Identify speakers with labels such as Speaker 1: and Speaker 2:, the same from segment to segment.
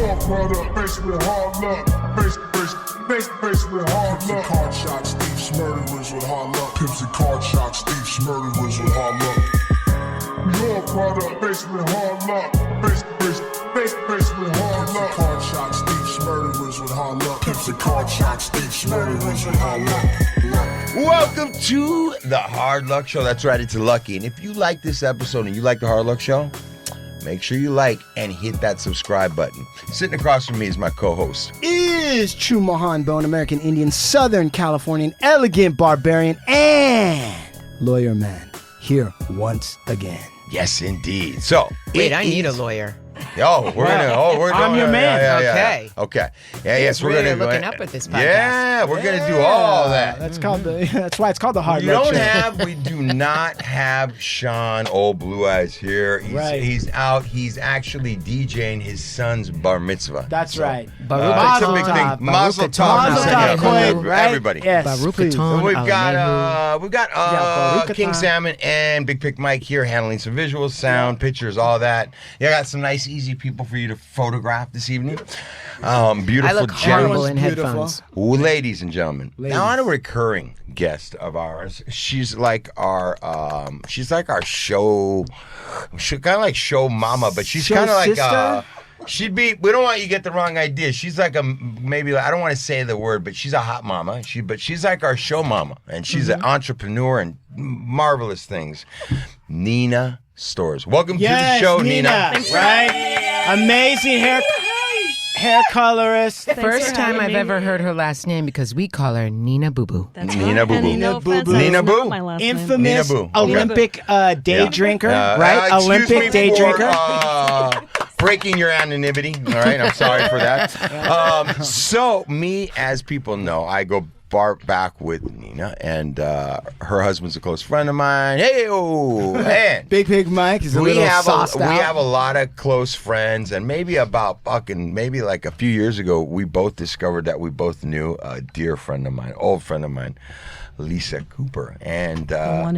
Speaker 1: York product, faced with hard luck. Faced with hard luck. Card shots, thieves, murderers with hard luck. Pimps and card shots, thieves, murderers with hard luck. New York product, faced with hard luck. Faced with hard luck. Card shots, thieves, murderers with hard luck. Pimps and card shots, thieves, murderers with hard luck.
Speaker 2: Welcome to the Hard Luck Show. That's right, it's Lucky. And if you like this episode and you like the Hard Luck Show, make sure you like and hit that subscribe button. Sitting across from me is my co-host.
Speaker 3: Is Chumahan, Bone American Indian, Southern Californian, elegant barbarian, and lawyer man. Here once again.
Speaker 2: Yes, indeed. So,
Speaker 4: wait, I need a lawyer.
Speaker 2: We're
Speaker 3: I'm your man.
Speaker 2: Okay. Yes, we're
Speaker 4: really
Speaker 2: gonna
Speaker 4: looking up at this podcast.
Speaker 2: Yeah, we're gonna do all that.
Speaker 3: That's why it's called the Hard Luck Show.
Speaker 2: We do not have Sean, old Blue Eyes here. He's out. He's actually DJing his son's bar mitzvah.
Speaker 3: That's right.
Speaker 2: It's a big thing. Mazel tov, everybody.
Speaker 3: Yes, please.
Speaker 2: So we've got King Salmon and Big Pic Mike here handling some visuals, sound, pictures, all that. I got some nice, easy people for you to photograph this evening. Beautiful,
Speaker 4: I look horrible in headphones.
Speaker 2: Ladies and gentlemen. Now, on a recurring guest of ours, she's like our show, kind of like show mama, but she's kind of like she'd be. We don't want you to get the wrong idea. She's like I don't want to say the word, but she's a hot mama. But she's like our show mama, and she's an entrepreneur and marvelous things. Neena Stores. Welcome to the show, Neena.
Speaker 3: Right? Amazing hair colorist.
Speaker 4: First time I've ever heard her last name because we call her Neena Boo Boo.
Speaker 2: Neena Boo Boo.
Speaker 1: Neena Boo Boo.
Speaker 2: Neena Boo.
Speaker 3: Infamous
Speaker 2: Neena Boo.
Speaker 3: Olympic day drinker, right? Olympic day drinker.
Speaker 2: Breaking your anonymity. All right, I'm sorry for that. So me, as people know, I go back with Neena, and her husband's a close friend of mine. And
Speaker 3: Big Pic Mike is
Speaker 2: we have a lot of close friends, and maybe like a few years ago, we both discovered that we both knew a dear friend of mine, old friend of mine, Lisa Cooper, and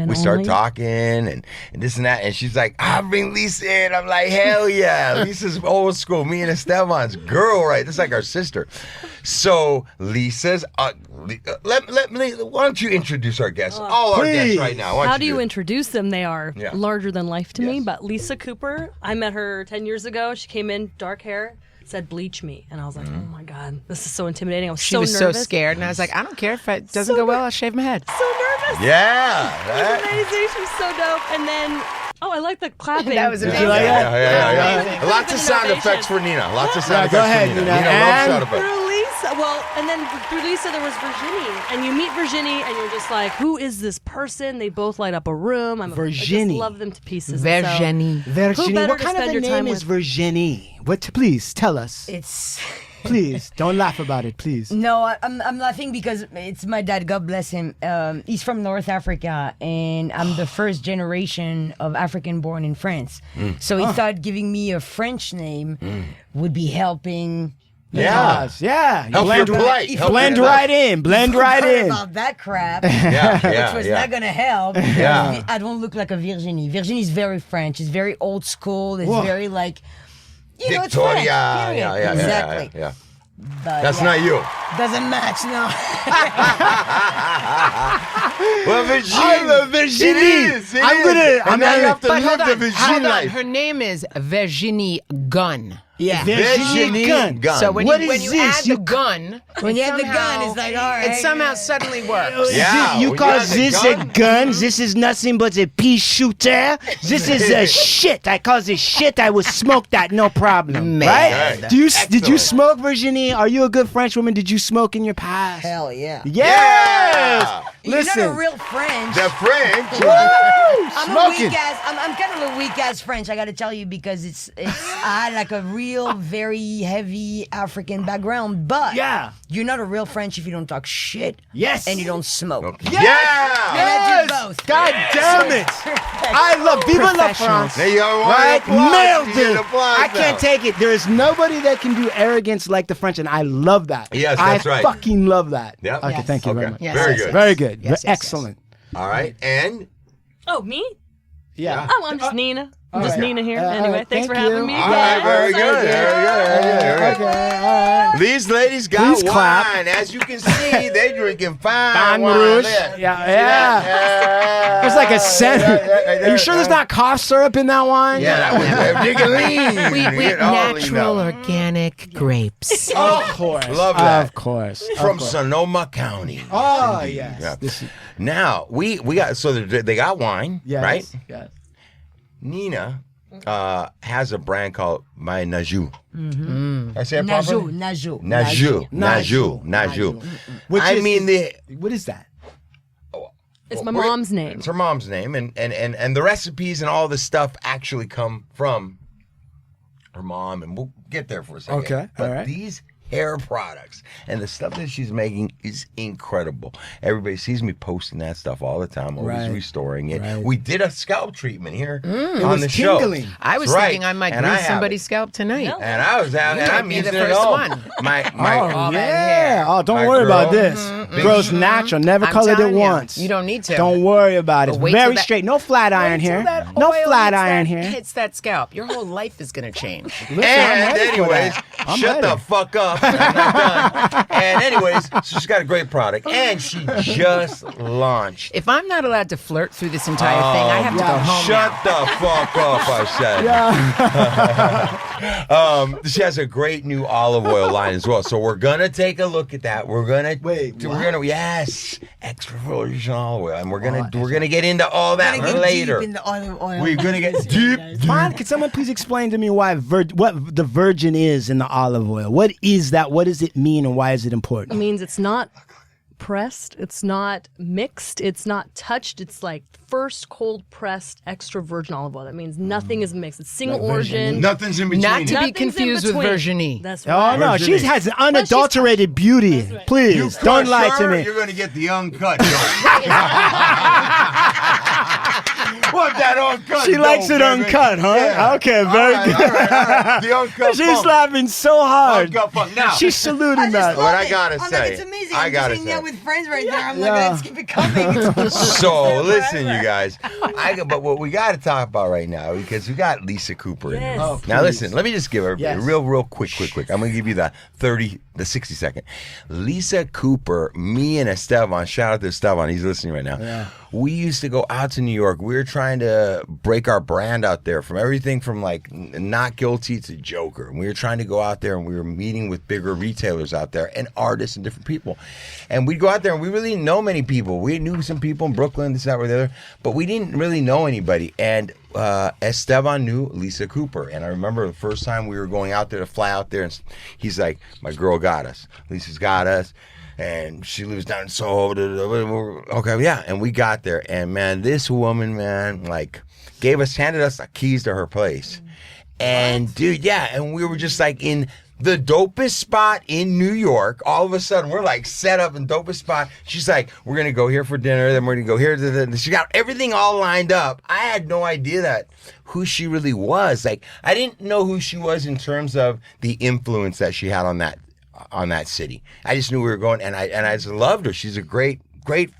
Speaker 2: we started talking and this and that, and she's like, "I'll bring Lisa in." I'm like, "Hell yeah!" Lisa's old school. Me and Estevan's girl, right? This is like our sister. So Lisa's. Why don't you introduce our guests? All our guests right now.
Speaker 5: How do you introduce them? They are larger than life to me. But Lisa Cooper, I met her 10 years ago. She came in, dark hair. Said bleach me, and I was like, oh my god, this is so intimidating. I was so nervous.
Speaker 4: She was so scared, and I was like, I don't care if it doesn't go well, I'll shave my head.
Speaker 5: So nervous.
Speaker 2: Yeah.
Speaker 5: It was amazing. She was so dope. And then I like the clapping.
Speaker 4: That was amazing.
Speaker 2: Yeah. Lots of sound effects for Neena. Lots of sound effects for Neena. Neena loves sound effects.
Speaker 5: And then through Lisa, there was Virginie. And you meet Virginie, and you're just like, who is this person? They both light up a room. I just love them to pieces.
Speaker 4: Virginie.
Speaker 3: What kind of a name is Virginie? Please tell us. Please, don't laugh about it, please.
Speaker 6: No, I'm laughing because it's my dad, God bless him. He's from North Africa, and I'm the first generation of African born in France. So he thought giving me a French name would be helping.
Speaker 3: Yeah.
Speaker 2: Blend
Speaker 3: right in.
Speaker 6: About that crap, which was not going to help. I don't look like a Virginie. Virginie's very French. It's very old school. It's very like,
Speaker 2: Victoria.
Speaker 6: It's French, exactly.
Speaker 2: Yeah.
Speaker 6: But,
Speaker 2: that's not you.
Speaker 6: Doesn't match, no.
Speaker 2: Well, Virginie.
Speaker 3: I love Virginie.
Speaker 2: It is. And now you have to live the Virginie life.
Speaker 4: Her name is Virginie Gunn.
Speaker 3: Yeah, Virginie Gunn.
Speaker 4: So when you add the gun,
Speaker 6: when you add the gun, it's like, all right.
Speaker 4: It somehow suddenly works.
Speaker 2: Yeah,
Speaker 3: you call this a gun? This is nothing but a pea shooter. This is a shit. I call this shit. I would smoke that, no problem.
Speaker 4: Man.
Speaker 3: Right? Did you smoke, Virginie? Are you a good French woman? Did you smoke in your past?
Speaker 6: Hell yeah.
Speaker 3: Yes.
Speaker 6: Listen. You're not a real French.
Speaker 2: The French.
Speaker 6: I'm kind of a weak ass French. I got to tell you because I had like a real very heavy African background, but you're not a real French if you don't talk shit.
Speaker 3: Yes.
Speaker 6: And you don't smoke.
Speaker 2: Yes.
Speaker 6: I do both.
Speaker 3: God damn it. I love Viva la France.
Speaker 2: There you go.
Speaker 3: Right? Merde. I
Speaker 2: now.
Speaker 3: can't take it. There is nobody that can do arrogance like the French, and I love that.
Speaker 2: Yes, that's right.
Speaker 3: I fucking love that.
Speaker 2: Yep.
Speaker 3: Okay, thank you very much.
Speaker 4: Yes,
Speaker 2: very good.
Speaker 3: Very good.
Speaker 4: Yes,
Speaker 3: Excellent.
Speaker 2: All right, and
Speaker 5: Oh, me?
Speaker 3: Yeah.
Speaker 5: Oh, I'm just Neena. I'm just Neena here. Anyway, thanks for having me.
Speaker 2: All right, very good.
Speaker 3: Okay, all right.
Speaker 2: These ladies got
Speaker 3: Please
Speaker 2: wine.
Speaker 3: clap.
Speaker 2: As you can see, they drinking fine wine.
Speaker 3: Rouge.
Speaker 2: Yeah.
Speaker 3: Yeah. There's like a scent. Are you sure there's not cough syrup in that wine?
Speaker 2: Yeah, that was drinking lean.
Speaker 4: We natural organic grapes.
Speaker 3: Of course.
Speaker 2: Love that.
Speaker 3: Of course.
Speaker 2: From Sonoma County.
Speaker 3: Oh, yes.
Speaker 2: Yeah. Now, we got, so they got wine,
Speaker 3: Yes.
Speaker 2: right?
Speaker 3: Yes.
Speaker 2: Neena has a brand called My Najou. I say it properly? Najou.
Speaker 3: Which
Speaker 2: I
Speaker 3: is,
Speaker 2: mean,
Speaker 3: what is that?
Speaker 5: It's my mom's name.
Speaker 2: It's her mom's name, and the recipes and all the stuff actually come from her mom, and we'll get there for a second.
Speaker 3: Okay,
Speaker 2: but
Speaker 3: all right.
Speaker 2: These hair products and the stuff that she's making is incredible. Everybody sees me posting that stuff all the time, always restoring it.
Speaker 3: Right.
Speaker 2: We did a scalp treatment here
Speaker 3: It
Speaker 2: on
Speaker 3: was
Speaker 2: the show.
Speaker 3: tingling.
Speaker 4: I was
Speaker 2: That's
Speaker 4: thinking
Speaker 2: right.
Speaker 4: I might
Speaker 2: And I
Speaker 4: grease
Speaker 2: have
Speaker 4: somebody's
Speaker 2: it.
Speaker 4: scalp tonight.
Speaker 5: No.
Speaker 2: And I was out,
Speaker 4: You
Speaker 2: and
Speaker 4: might
Speaker 2: I'm
Speaker 4: be the
Speaker 2: using it
Speaker 4: first
Speaker 2: all.
Speaker 4: one.
Speaker 2: My
Speaker 4: all that
Speaker 3: Yeah.
Speaker 4: hair.
Speaker 3: Oh, don't
Speaker 2: My
Speaker 3: worry about
Speaker 2: girl.
Speaker 3: this. Grows natural. Never
Speaker 4: I'm
Speaker 3: colored it
Speaker 4: telling you,
Speaker 3: once.
Speaker 4: you don't need to.
Speaker 3: Don't worry about it.
Speaker 4: But
Speaker 3: It's
Speaker 4: wait till
Speaker 3: very
Speaker 4: that-
Speaker 3: straight. No flat iron
Speaker 4: Wait till
Speaker 3: here.
Speaker 4: that
Speaker 3: No
Speaker 4: oil
Speaker 3: flat
Speaker 4: hits
Speaker 3: iron
Speaker 4: that-
Speaker 3: here.
Speaker 4: Hits that scalp. Your whole life is gonna change.
Speaker 3: Listen, I'm
Speaker 2: And
Speaker 3: ready for
Speaker 2: anyways,
Speaker 3: that. I'm
Speaker 2: shut
Speaker 3: ready.
Speaker 2: the fuck up. I'm not done. And anyways, so she's got a great product, and she just launched.
Speaker 4: If I'm not allowed to flirt through this entire thing, I have to go home
Speaker 2: Shut
Speaker 4: now.
Speaker 2: the fuck up, I said. She has a great new olive oil line as well. So we're gonna take a look at that. We're gonna yes, extra virgin olive oil, and we're gonna get into all that later.
Speaker 6: Deep in the olive oil.
Speaker 2: We're gonna get deep.
Speaker 3: Fine, can someone please explain to me why what the virgin is in the olive oil? What is that? What does it mean, and why is it
Speaker 5: It
Speaker 3: important?
Speaker 5: means it's not pressed, it's not mixed, it's not touched. It's like first cold pressed extra virgin olive oil. That means nothing is mixed. It's single origin.
Speaker 2: Nothing's in between.
Speaker 4: Not to be
Speaker 5: Nothing's in
Speaker 4: confused with
Speaker 5: between.
Speaker 4: Virginie.
Speaker 5: That's
Speaker 3: Oh
Speaker 5: right.
Speaker 3: no, she has an unadulterated beauty.
Speaker 5: right.
Speaker 3: Please
Speaker 2: You
Speaker 3: don't
Speaker 2: crush
Speaker 3: lie to
Speaker 2: her,
Speaker 3: me.
Speaker 2: You're gonna get the uncut. Want that uncut?
Speaker 3: She likes
Speaker 2: dope,
Speaker 3: it
Speaker 2: baby.
Speaker 3: uncut, huh?
Speaker 2: Yeah.
Speaker 3: Okay, very
Speaker 2: All
Speaker 3: good.
Speaker 2: right, all right. The uncut
Speaker 3: She's
Speaker 2: funk.
Speaker 3: laughing so hard.
Speaker 2: Uncut funk. Now,
Speaker 3: She's saluting that.
Speaker 2: What I gotta
Speaker 6: I'm
Speaker 2: say,
Speaker 6: like, it's amazing.
Speaker 2: I
Speaker 6: I'm
Speaker 2: gotta
Speaker 6: just hanging out
Speaker 2: say.
Speaker 6: with friends right there. I'm
Speaker 3: Yeah.
Speaker 6: like, let's keep it coming.
Speaker 2: So listen, you guys. But what we got to talk about right now, because we got Lisa Cooper in here.
Speaker 5: Yes. Oh,
Speaker 2: Now listen, let me just give everybody
Speaker 3: Yes.
Speaker 2: real quick. I'm gonna give you the 60 second. Lisa Cooper, me and Estevan. Shout out to Estevan. He's listening right now.
Speaker 3: Yeah.
Speaker 2: We used to go out to New York. We were trying to break our brand out there from everything from like Not Guilty to Joker. And we were trying to go out there, and we were meeting with bigger retailers out there and artists and different people. And we'd go out there, and we really didn't know many people. We knew some people in Brooklyn, this, that, or the other, but we didn't really know anybody. And Estevan knew Lisa Cooper. And I remember the first time we were going out there to fly out there, and he's like, my girl got us. Lisa's got us. And she lives down in Soho. Okay, yeah. And we got there. And man, this woman, man, like handed us the keys to her place. And dude, yeah. And we were just like in the dopest spot in New York. All of a sudden, we're like set up in dopest spot. She's like, we're going to go here for dinner. Then we're going to go here. She got everything all lined up. I had no idea who she really was. Like, I didn't know who she was in terms of the influence that she had on that city. I just knew we were going, and I just loved her. She's a great.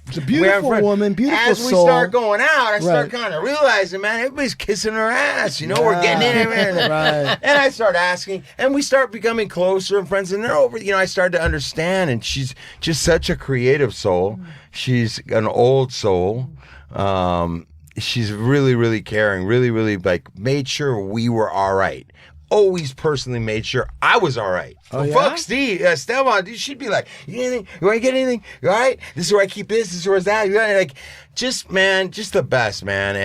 Speaker 3: It's a beautiful woman, beautiful
Speaker 2: As we
Speaker 3: soul.
Speaker 2: start going out, I start
Speaker 3: Right.
Speaker 2: kind of realizing, man, everybody's kissing her ass. You know, we're getting in there.
Speaker 3: Right.
Speaker 2: And I start asking, and we start becoming closer and friends. And they're over. You know, I started to understand, and she's just such a creative soul. She's an old soul. She's really, really caring. Really, really like made sure we were all right. Always personally made sure I was all right.
Speaker 3: Oh, yeah?
Speaker 2: Fuck Steve, Estevan, dude, she'd be like, you need anything? You want to get anything? You all right? This is where I keep this is where it's that. You got like, just the best, man.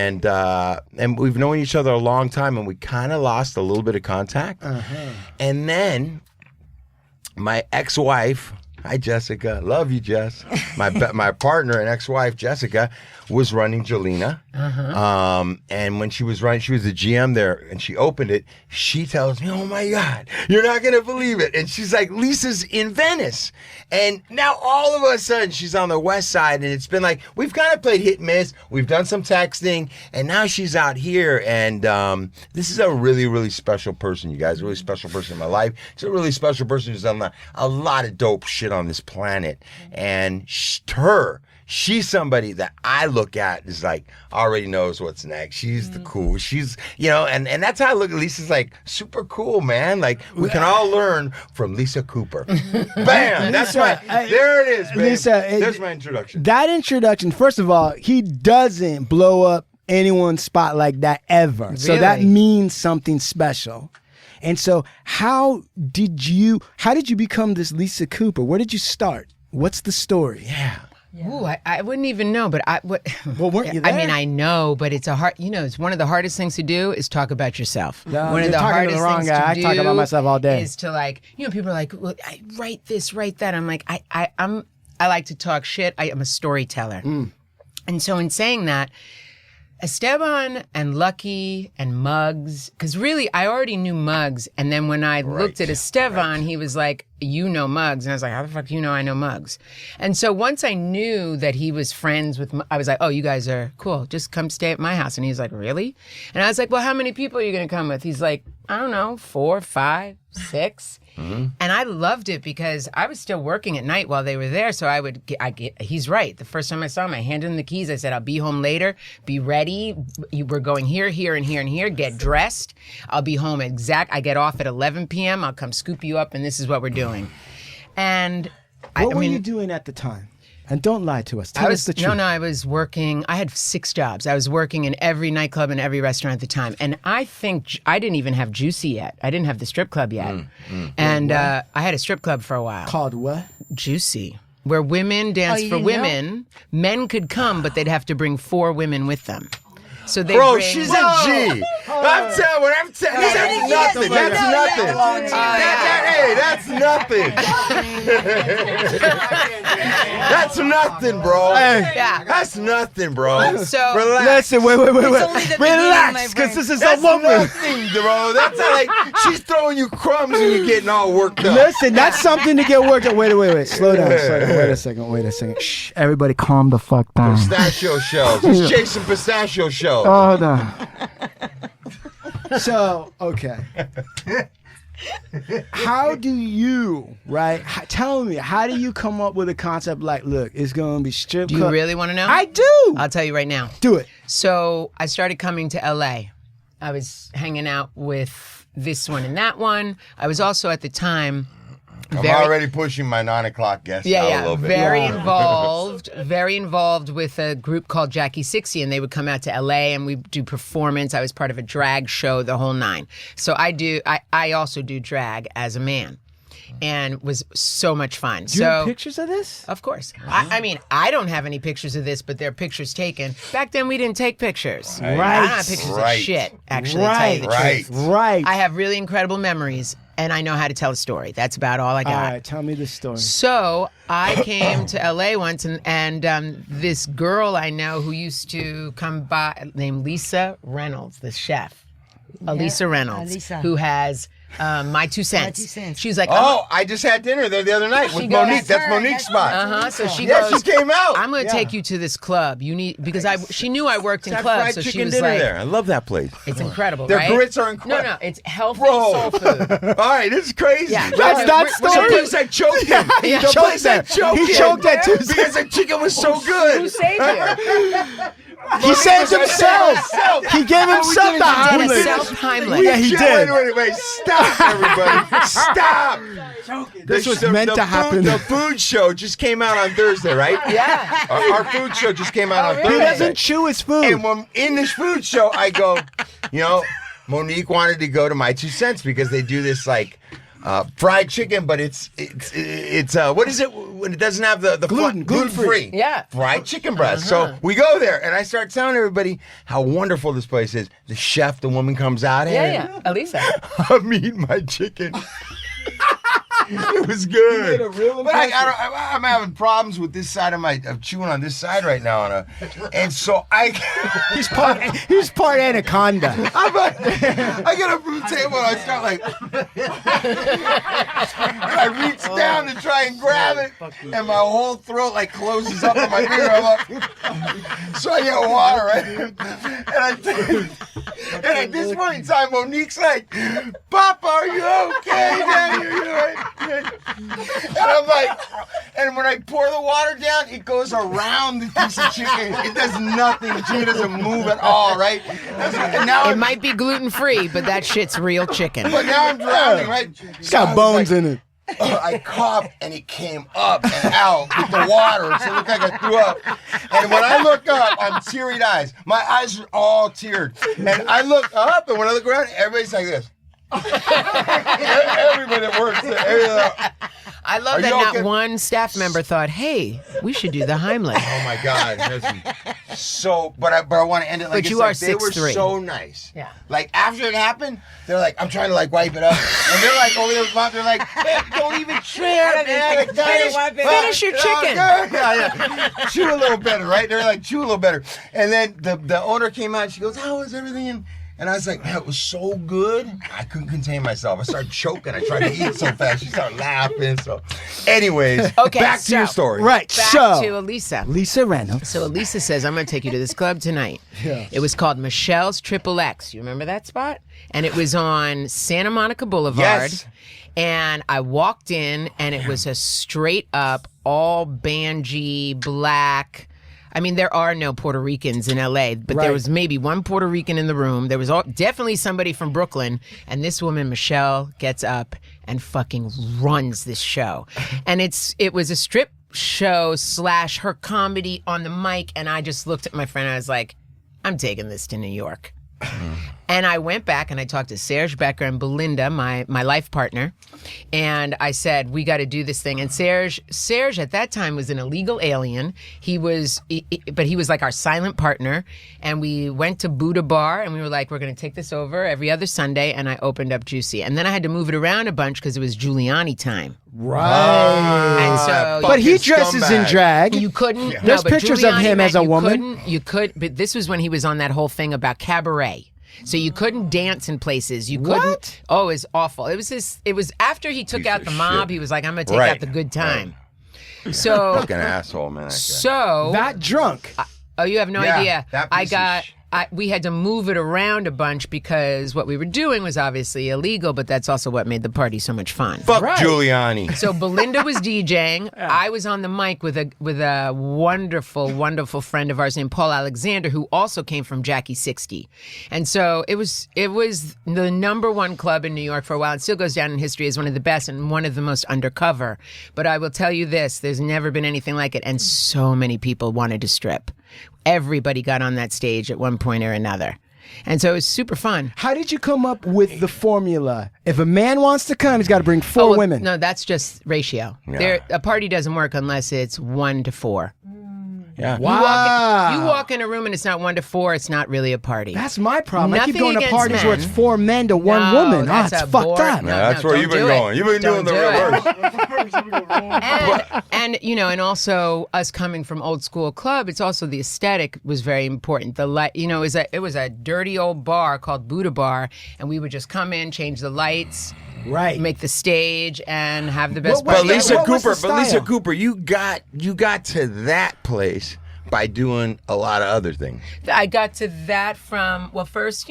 Speaker 2: And we've known each other a long time, and we kind of lost a little bit of contact. And then my ex-wife, hi Jessica, love you, Jess. My partner and ex-wife Jessica was running Jelena. And when she was running, she was the GM there, and she opened it. She tells me, "Oh my God, you're not gonna believe it!" And she's like, "Lisa's in Venice." And now all of a sudden, she's on the West Side, and it's been like we've kind of played hit and miss. We've done some texting, and now she's out here. And this is a really, really special person, you guys. A really special person in my life. She's a really special person who's done a lot of dope shit on this planet, and her. she's somebody that I look at is like already knows what's next. She's the cool. She's, you know, and that's how I look at Lisa's like super cool, man. Like we can all learn from Lisa Cooper. Bam! That's right. There it is, babe.
Speaker 3: Lisa,
Speaker 2: there's my introduction.
Speaker 3: That introduction, first of all, he doesn't blow up anyone's spot like that ever. Really? So that means something special. And so how did you become this Lisa Cooper? Where did you start? What's the story?
Speaker 2: Yeah.
Speaker 4: Ooh, I wouldn't even know, but
Speaker 3: Well, weren't you there?
Speaker 4: I mean, I know, but it's it's one of the hardest things to do is talk about yourself.
Speaker 3: No,
Speaker 4: one of
Speaker 3: you're
Speaker 4: the
Speaker 3: talking to
Speaker 4: hardest
Speaker 3: the wrong
Speaker 4: things
Speaker 3: guy.
Speaker 4: to
Speaker 3: I talk
Speaker 4: do
Speaker 3: about myself all day.
Speaker 4: is to like, people are like, well, I write this, write that. I'm like, I like to talk shit. I am a storyteller. And so in saying that, Estevan and Lucky and Muggs, because really I already knew Muggs, and then when I looked at Estevan, he was like, you know Muggs, and I was like, how the fuck you know I know Muggs? And so once I knew that he was friends with, I was like, oh, you guys are cool, just come stay at my house. And he was like, really? And I was like, well, how many people are you gonna come with? He's like, I don't know, 4, 5, 6. And I loved it because I was still working at night while they were there. So he's right. The first time I saw him, I handed him the keys. I said, I'll be home later. Be ready. We're going here, here, and here, and here. Get dressed. I'll be home I get off at 11 p.m. I'll come scoop you up, and this is what we're doing. And
Speaker 3: what were you doing at the time? And don't lie to us. Tell us the truth.
Speaker 4: No, I was working. I had 6 jobs. I was working in every nightclub and every restaurant at the time. And I think I didn't even have Juicy yet. I didn't have the strip club yet. And I had a strip club for a while.
Speaker 3: Called what?
Speaker 4: Juicy. Where women dance for women. Men could come, but they'd have to bring 4 women with them. So they
Speaker 2: Bro,
Speaker 4: bring,
Speaker 2: she's a G. I'm telling. That's nothing. That's nothing. Hey, that's nothing. That's nothing, bro.
Speaker 4: Yeah.
Speaker 2: That's nothing, bro.
Speaker 4: So
Speaker 2: relax.
Speaker 3: Listen, wait.
Speaker 6: only the
Speaker 3: Relax,
Speaker 6: beginning,
Speaker 3: because this is
Speaker 2: That's
Speaker 3: a woman.
Speaker 2: nothing, bro. That's like she's throwing you crumbs and you're getting all worked up.
Speaker 3: Listen, that's something to get worked up. Wait. Slow down. Wait a second. Shh. Everybody calm the fuck down.
Speaker 2: Pistachio shells. It's Jason Pistachio shells.
Speaker 3: Hold on. So, okay. How do you, tell me, how do you come up with a concept like, look, it's going to be strip club?
Speaker 4: do you really want to know?
Speaker 3: I do.
Speaker 4: I'll tell you right now.
Speaker 3: Do it.
Speaker 4: So I started coming to LA. I was hanging out with this one and that one. I was also at the time
Speaker 2: I'm already pushing my 9 o'clock guest out a little bit.
Speaker 4: Very involved with a group called Jackie 60, and they would come out to LA and we do performance. I was part of a drag show, the whole 9. So I also do drag as a man. And was so much fun.
Speaker 3: Do you have pictures of this?
Speaker 4: Of course. I mean, I don't have any pictures of this, but there are pictures taken. Back then, we didn't take pictures.
Speaker 3: Right.
Speaker 4: I don't have pictures of shit, actually, to tell you the truth.
Speaker 3: Right.
Speaker 4: I have really incredible memories, and I know how to tell a story. That's about all I got.
Speaker 3: All right, tell me the story.
Speaker 4: So I came to LA once, and this girl I know who used to come by, named Lisa Reynolds, the chef. Elisa Reynolds, who has My 2 Cents. She was like,
Speaker 2: I just had dinner there the other night with Monique. That's Monique's spot.
Speaker 4: So she goes,
Speaker 2: she came out.
Speaker 4: I'm going to take you to this club. You need, because she knew I worked in
Speaker 2: That
Speaker 4: clubs,
Speaker 2: fried
Speaker 4: so she
Speaker 2: chicken
Speaker 4: was
Speaker 2: dinner
Speaker 4: like,
Speaker 2: there. I love that place.
Speaker 4: it's incredible,
Speaker 2: Their
Speaker 4: right?
Speaker 2: grits are incredible.
Speaker 4: No, it's healthy
Speaker 2: Bro.
Speaker 4: soul food.
Speaker 2: All right, this is crazy.
Speaker 4: Yeah.
Speaker 3: That's that
Speaker 2: The
Speaker 3: story.
Speaker 2: place I choked him.
Speaker 4: Yeah.
Speaker 2: The place I choked him.
Speaker 3: He choked that too.
Speaker 2: Because the chicken was so good.
Speaker 4: Who saved you?
Speaker 3: He saved himself. He gave himself the
Speaker 4: Did a
Speaker 3: Heimlich.
Speaker 4: self-Heimlich.
Speaker 3: Yeah, he did.
Speaker 2: Wait. Stop, everybody. Stop.
Speaker 3: This was meant to happen.
Speaker 2: The food show just came out on Thursday, right?
Speaker 4: Yeah.
Speaker 2: Our food show just came out on
Speaker 3: He
Speaker 2: Thursday.
Speaker 3: doesn't chew his food.
Speaker 2: And when in this food show, I go, Monique wanted to go to My 2 Cents because they do this like fried chicken, but it's what is it when it doesn't have the gluten free?
Speaker 4: Yeah.
Speaker 2: Fried chicken breast. So we go there, and I start telling everybody how wonderful this place is. The chef, the woman comes out,
Speaker 4: Yeah, Elisa.
Speaker 2: I'm eating my chicken. It was good. But I'm having problems with this side of chewing on this side right now, and so
Speaker 3: He's part anaconda.
Speaker 2: I get up from the table and I start like, I reach down to try and grab it, and my whole throat like closes up on my finger. I'm like, so I get water, right? And at this point in time, Monique's like, Papa, are you okay? Daddy, are you right? And I'm like, and when I pour the water down, it goes around the piece of chicken. It does nothing. Chicken doesn't move at all, right? And now
Speaker 4: it might be gluten-free, but that shit's real chicken.
Speaker 2: But now I'm drowning, right?
Speaker 3: It's got bones in it.
Speaker 2: I coughed and it came up and out with the water, so it looked like I threw up. And when I look up, I'm teary eyes. My eyes are all teared. And I look up, and when I look around, everybody's like this. Everybody that works there.
Speaker 4: I love that not one staff member thought, "Hey, we should do the Heimlich."
Speaker 2: Oh my God! So, but I want to end it like
Speaker 4: but you are 6'3".
Speaker 2: They were so nice.
Speaker 4: Yeah.
Speaker 2: Like after it happened, they're like, I'm trying to like wipe it up, and they're like over there, they're like, don't even try, man.
Speaker 4: Finish your chicken.
Speaker 2: Yeah. Chew a little better, right? They're like, chew a little better. And then the owner came out. She goes, how is everything? And I was like, man, it was so good. I couldn't contain myself. I started choking. I tried to eat so fast. She started laughing. So, anyways, back to your story.
Speaker 3: Right.
Speaker 4: Back to Elisa.
Speaker 3: Lisa Reynolds.
Speaker 4: So Elisa says, I'm going to take you to this club tonight.
Speaker 3: Yeah.
Speaker 4: It was called Michelle's Triple X. You remember that spot? And it was on Santa Monica Boulevard.
Speaker 2: Yes.
Speaker 4: And I walked in, and it was a straight up, all bangy, black. I mean, there are no Puerto Ricans in LA, but there was maybe one Puerto Rican in the room. There was definitely somebody from Brooklyn. And this woman, Michelle, gets up and fucking runs this show. And it was a strip show / her comedy on the mic. And I just looked at my friend and I was like, I'm taking this to New York. And I went back and I talked to Serge Becker and Belinda, my life partner, and I said, we got to do this thing. And Serge at that time was an illegal alien. But he was like our silent partner. And we went to Buddha Bar and we were like, we're going to take this over every other Sunday. And I opened up Juicy. And then I had to move it around a bunch because it was Giuliani time.
Speaker 3: Right.
Speaker 4: And so,
Speaker 3: but he dresses in drag.
Speaker 4: You couldn't.
Speaker 3: Yeah. There's pictures of him as a woman.
Speaker 4: You could, but this was when he was on that whole thing about cabaret. So you couldn't dance in places. You couldn't.
Speaker 3: What?
Speaker 4: Oh, it was awful. It was after he took out the mob. He was like, I'm going to take out the good time. Right. So
Speaker 2: fucking asshole, man.
Speaker 4: So
Speaker 3: that drunk.
Speaker 4: You have no idea.
Speaker 2: That
Speaker 4: we had to move it around a bunch because what we were doing was obviously illegal, but that's also what made the party so much fun.
Speaker 2: Fuck Giuliani.
Speaker 4: So Belinda was DJing. I was on the mic with a wonderful, wonderful friend of ours named Paul Alexander, who also came from Jackie 60. And so it was the #1 club in New York for a while. It still goes down in history as one of the best and one of the most undercover. But I will tell you this, there's never been anything like it. And so many people wanted to strip. Everybody got on that stage at one point or another. And so it was super fun.
Speaker 3: How did you come up with the formula? If a man wants to come, he's got to bring 4 women.
Speaker 4: No, that's just ratio.
Speaker 2: Yeah.
Speaker 4: A party doesn't work unless it's 1 to 4.
Speaker 2: Yeah.
Speaker 3: Wow.
Speaker 4: You walk in a room and it's not 1 to 4, it's not really a party.
Speaker 3: That's my problem. I keep
Speaker 4: Nothing
Speaker 3: going to
Speaker 4: against
Speaker 3: parties where it's
Speaker 4: men.
Speaker 3: 4 men to 1 woman.
Speaker 4: That's
Speaker 3: it's
Speaker 4: a
Speaker 3: fucked
Speaker 4: boring-
Speaker 3: up.
Speaker 4: No,
Speaker 2: that's where
Speaker 4: don't
Speaker 2: you've been
Speaker 4: do it.
Speaker 2: going. You've been doing the reverse.
Speaker 4: And and also us coming from old school club, it's also the aesthetic was very important. The light, it was a dirty old bar called Buddha Bar, and we would just come in, change the lights,
Speaker 3: Right.
Speaker 4: make the stage, and have the best
Speaker 3: What
Speaker 4: party.
Speaker 3: was
Speaker 2: Lisa
Speaker 3: the
Speaker 2: Cooper,
Speaker 3: style?
Speaker 2: you got to that place by doing a lot of other things.
Speaker 4: I got to that from, well, first,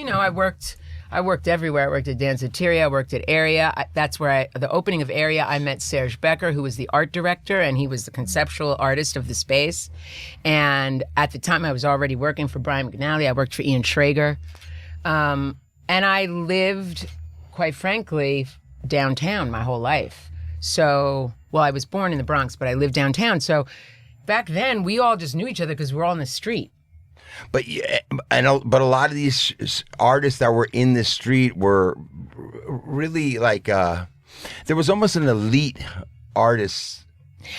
Speaker 4: I worked everywhere. I worked at Danceteria. I worked at Area. That's where the opening of Area, I met Serge Becker, who was the art director, and he was the conceptual artist of the space. And at the time, I was already working for Brian McNally. I worked for Ian Schrager. And I lived, quite frankly, downtown my whole life. So, well, I was born in the Bronx, but I lived downtown. So back then, we all just knew each other because we were all on the street.
Speaker 2: But but a lot of these artists that were in the street were really like there was almost an elite artist.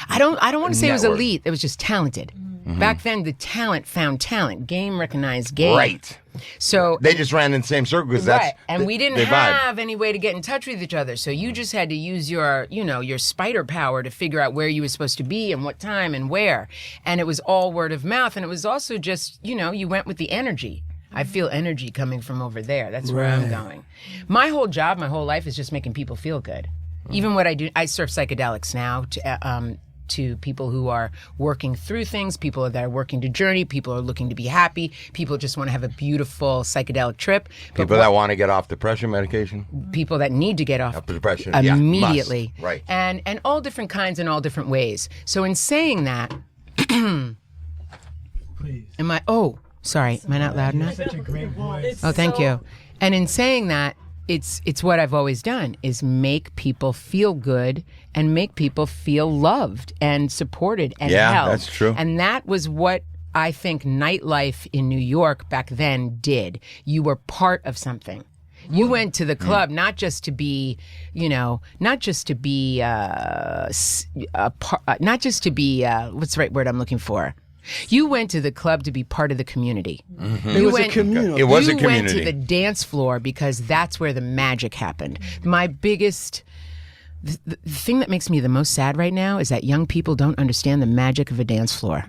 Speaker 4: I don't want to say it was
Speaker 2: network.
Speaker 4: elite. It was just talented. Mm-hmm. Back then, the talent found talent. Game recognized game.
Speaker 2: Right.
Speaker 4: So
Speaker 2: they just ran in the same circle because
Speaker 4: right. And we didn't
Speaker 2: they vibe.
Speaker 4: have any way to get in touch with each other. So you just had to use your spider power to figure out where you were supposed to be and what time and where. And it was all word of mouth. And it was also just, you went with the energy. I feel energy coming from over there. That's where I'm going. My whole job, my whole life is just making people feel good. Even what I do, I serve psychedelics now to people who are working through things, people that are working to journey, people are looking to be happy, people just want to have a beautiful psychedelic trip.
Speaker 2: People that want to get off depression medication?
Speaker 4: People that need to get off
Speaker 2: depression
Speaker 4: immediately.
Speaker 2: Must. Right.
Speaker 4: And all different kinds in all different ways. So in saying that, am I not loud enough?
Speaker 3: Such a great voice.
Speaker 4: Oh, thank you. And in saying that, it's what I've always done, is make people feel good and make people feel loved and supported and held.
Speaker 2: Yeah, that's true.
Speaker 4: And that was what I think nightlife in New York back then did. You were part of something. You went to the club not just to be, not just to be what's the right word I'm looking for? You went to the club to be part of the community.
Speaker 3: Mm-hmm. It was a community.
Speaker 2: It was a
Speaker 4: You
Speaker 2: community.
Speaker 4: went to the dance floor because that's where the magic happened. My biggest... The thing that makes me the most sad right now is that young people don't understand the magic of a dance floor.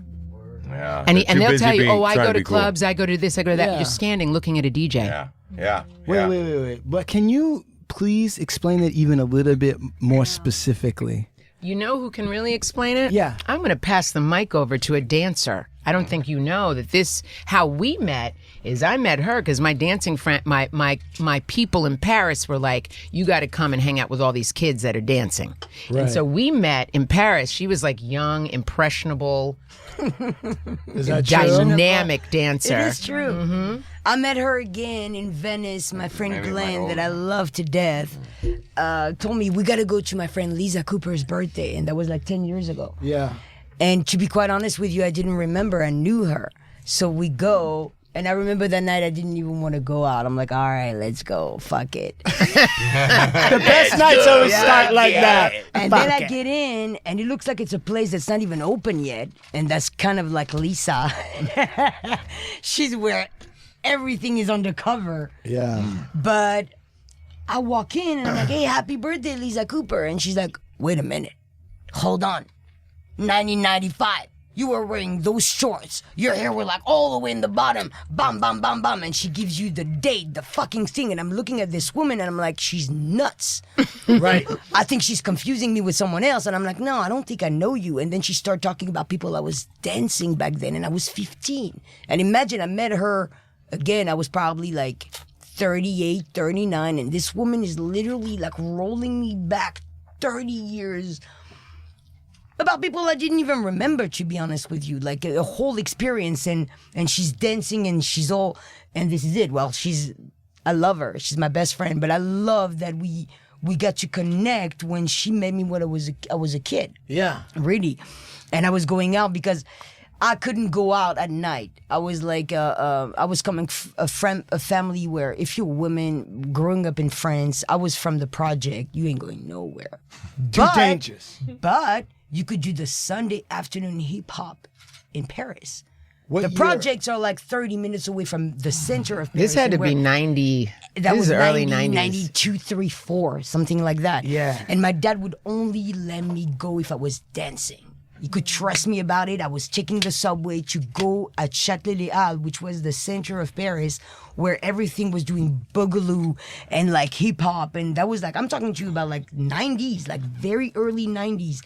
Speaker 2: Yeah,
Speaker 4: And
Speaker 2: they're too
Speaker 4: they'll
Speaker 2: busy
Speaker 4: tell you, I
Speaker 2: trying
Speaker 4: go
Speaker 2: to
Speaker 4: to
Speaker 2: be cool.
Speaker 4: clubs, I go to this, I go to that.
Speaker 3: Yeah.
Speaker 4: You're standing looking at a DJ.
Speaker 2: Yeah.
Speaker 3: Wait. But can you please explain it even a little bit more specifically?
Speaker 4: You know who can really explain it?
Speaker 3: Yeah.
Speaker 4: I'm going to pass the mic over to a dancer. I don't think you know that how we met is I met her because my dancing friend, my people in Paris were like, you got to come and hang out with all these kids that are dancing.
Speaker 3: Right.
Speaker 4: And so we met in Paris. She was like young, impressionable,
Speaker 3: Is that true?
Speaker 4: dynamic dancer.
Speaker 6: It is true. I met her again in Venice. My friend
Speaker 2: Maybe my
Speaker 6: Glenn,
Speaker 2: old
Speaker 6: that I love to death, told me we got to go to my friend Lisa Cooper's birthday, and that was like 10 years ago.
Speaker 3: Yeah.
Speaker 6: And to be quite honest with you, I didn't remember I knew her. So we go, and I remember that night I didn't even want to go out. I'm like, all right, let's go. Fuck it.
Speaker 3: The best nights always start like that.
Speaker 6: And then I get in, and it looks like it's a place that's not even open yet. And that's kind of like Lisa. She's where everything is undercover.
Speaker 3: Yeah.
Speaker 6: But I walk in, and I'm like, hey, happy birthday, Lisa Cooper. And she's like, wait a minute. Hold on. 1995. You were wearing those shorts. Your hair were like all the way in the bottom. Bam, bam, bam, bam. And she gives you the date, the fucking thing. And I'm looking at this woman and I'm like, she's nuts.
Speaker 3: Right.
Speaker 6: I think she's confusing me with someone else. And I'm like, no, I don't think I know you. And then she started talking about people I was dancing back then. And I was 15. And imagine I met her again. I was probably like 38, 39. And this woman is literally like rolling me back 30 years about people I didn't even remember, to be honest with you. Like a whole experience, and she's dancing, and she's all, and this is it. Well, I love her. She's my best friend, but I love that we got to connect when she met me when I was a kid.
Speaker 3: Yeah.
Speaker 6: Really. And I was going out because I couldn't go out at night. I was like, I was coming a family where if you're women growing up in France, I was from the project, you ain't going nowhere.
Speaker 3: Too dangerous.
Speaker 6: But you could do the Sunday afternoon hip hop in Paris.
Speaker 3: What
Speaker 6: The
Speaker 3: year?
Speaker 6: projects are like 30 minutes away from the center of Paris.
Speaker 4: This had to
Speaker 6: where-
Speaker 4: be 90.
Speaker 6: that
Speaker 4: This
Speaker 6: was
Speaker 4: is early
Speaker 6: 90,
Speaker 4: 90s.
Speaker 6: 92, 3, 4, something like that.
Speaker 3: Yeah.
Speaker 6: And my dad would only let me go if I was dancing. You could trust me about it. I was taking the subway to go at Châtelet-Les-Halles, which was the center of Paris, where everything was doing boogaloo and like hip hop. And that was like, I'm talking to you about like 90s, like very early 90s.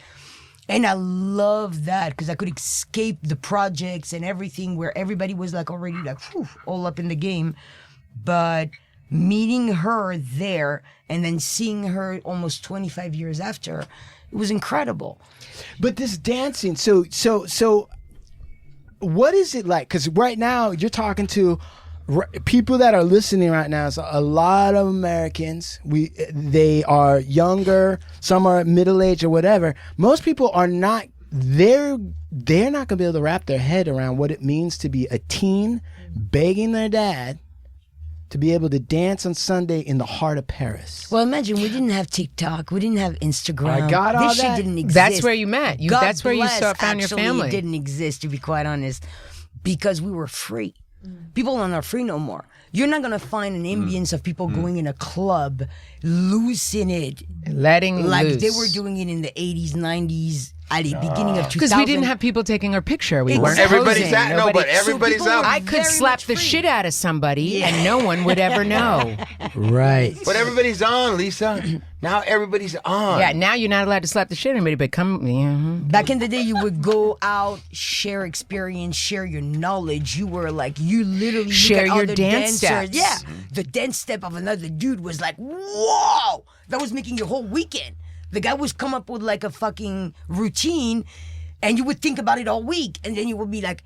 Speaker 6: And I love that because I could escape the projects and everything where everybody was like already like whew, all up in the game. But meeting her there and then seeing her almost 25 years after, it was incredible.
Speaker 3: But this dancing, so what is it like? Because right now you're talking to people that are listening right now. So a lot of Americans, they are younger, some are middle aged or whatever. Most people are not. They're not gonna be able to wrap their head around what it means to be a teen begging their dad to be able to dance on Sunday in the heart of Paris.
Speaker 6: Well, imagine we didn't have TikTok, we didn't have Instagram.
Speaker 3: I got all
Speaker 6: this
Speaker 3: that.
Speaker 6: shit didn't exist.
Speaker 4: That's where you met.
Speaker 6: God
Speaker 4: That's where you
Speaker 6: bless,
Speaker 4: found your
Speaker 6: actually,
Speaker 4: family.
Speaker 6: It didn't exist, to be quite honest, because we were free. People are not free no more. You're not gonna find an ambience of people going in a club, loosing it
Speaker 4: Letting
Speaker 6: like
Speaker 4: loose.
Speaker 6: they were doing it in the 80s, 90s, beginning of 2000.
Speaker 4: Because we didn't have people taking our picture. We weren't
Speaker 2: Everybody's
Speaker 4: posing.
Speaker 2: out. No,
Speaker 4: Nobody-
Speaker 2: but everybody's out.
Speaker 4: I could slap the shit out of somebody and no one would ever know.
Speaker 3: Right.
Speaker 2: But everybody's on, Lisa. Now everybody's on.
Speaker 4: Yeah, now you're not allowed to slap the shit out of anybody, but come. Yeah.
Speaker 6: Back in the day, you would go out, share experience, share your knowledge. You were like, you literally
Speaker 4: Share
Speaker 6: look at
Speaker 4: your
Speaker 6: other
Speaker 4: dance
Speaker 6: dancers.
Speaker 4: steps.
Speaker 6: Yeah, the dance step of another dude was like, whoa, that was making your whole weekend. The guy was come up with like a fucking routine, and you would think about it all week, and then you would be like,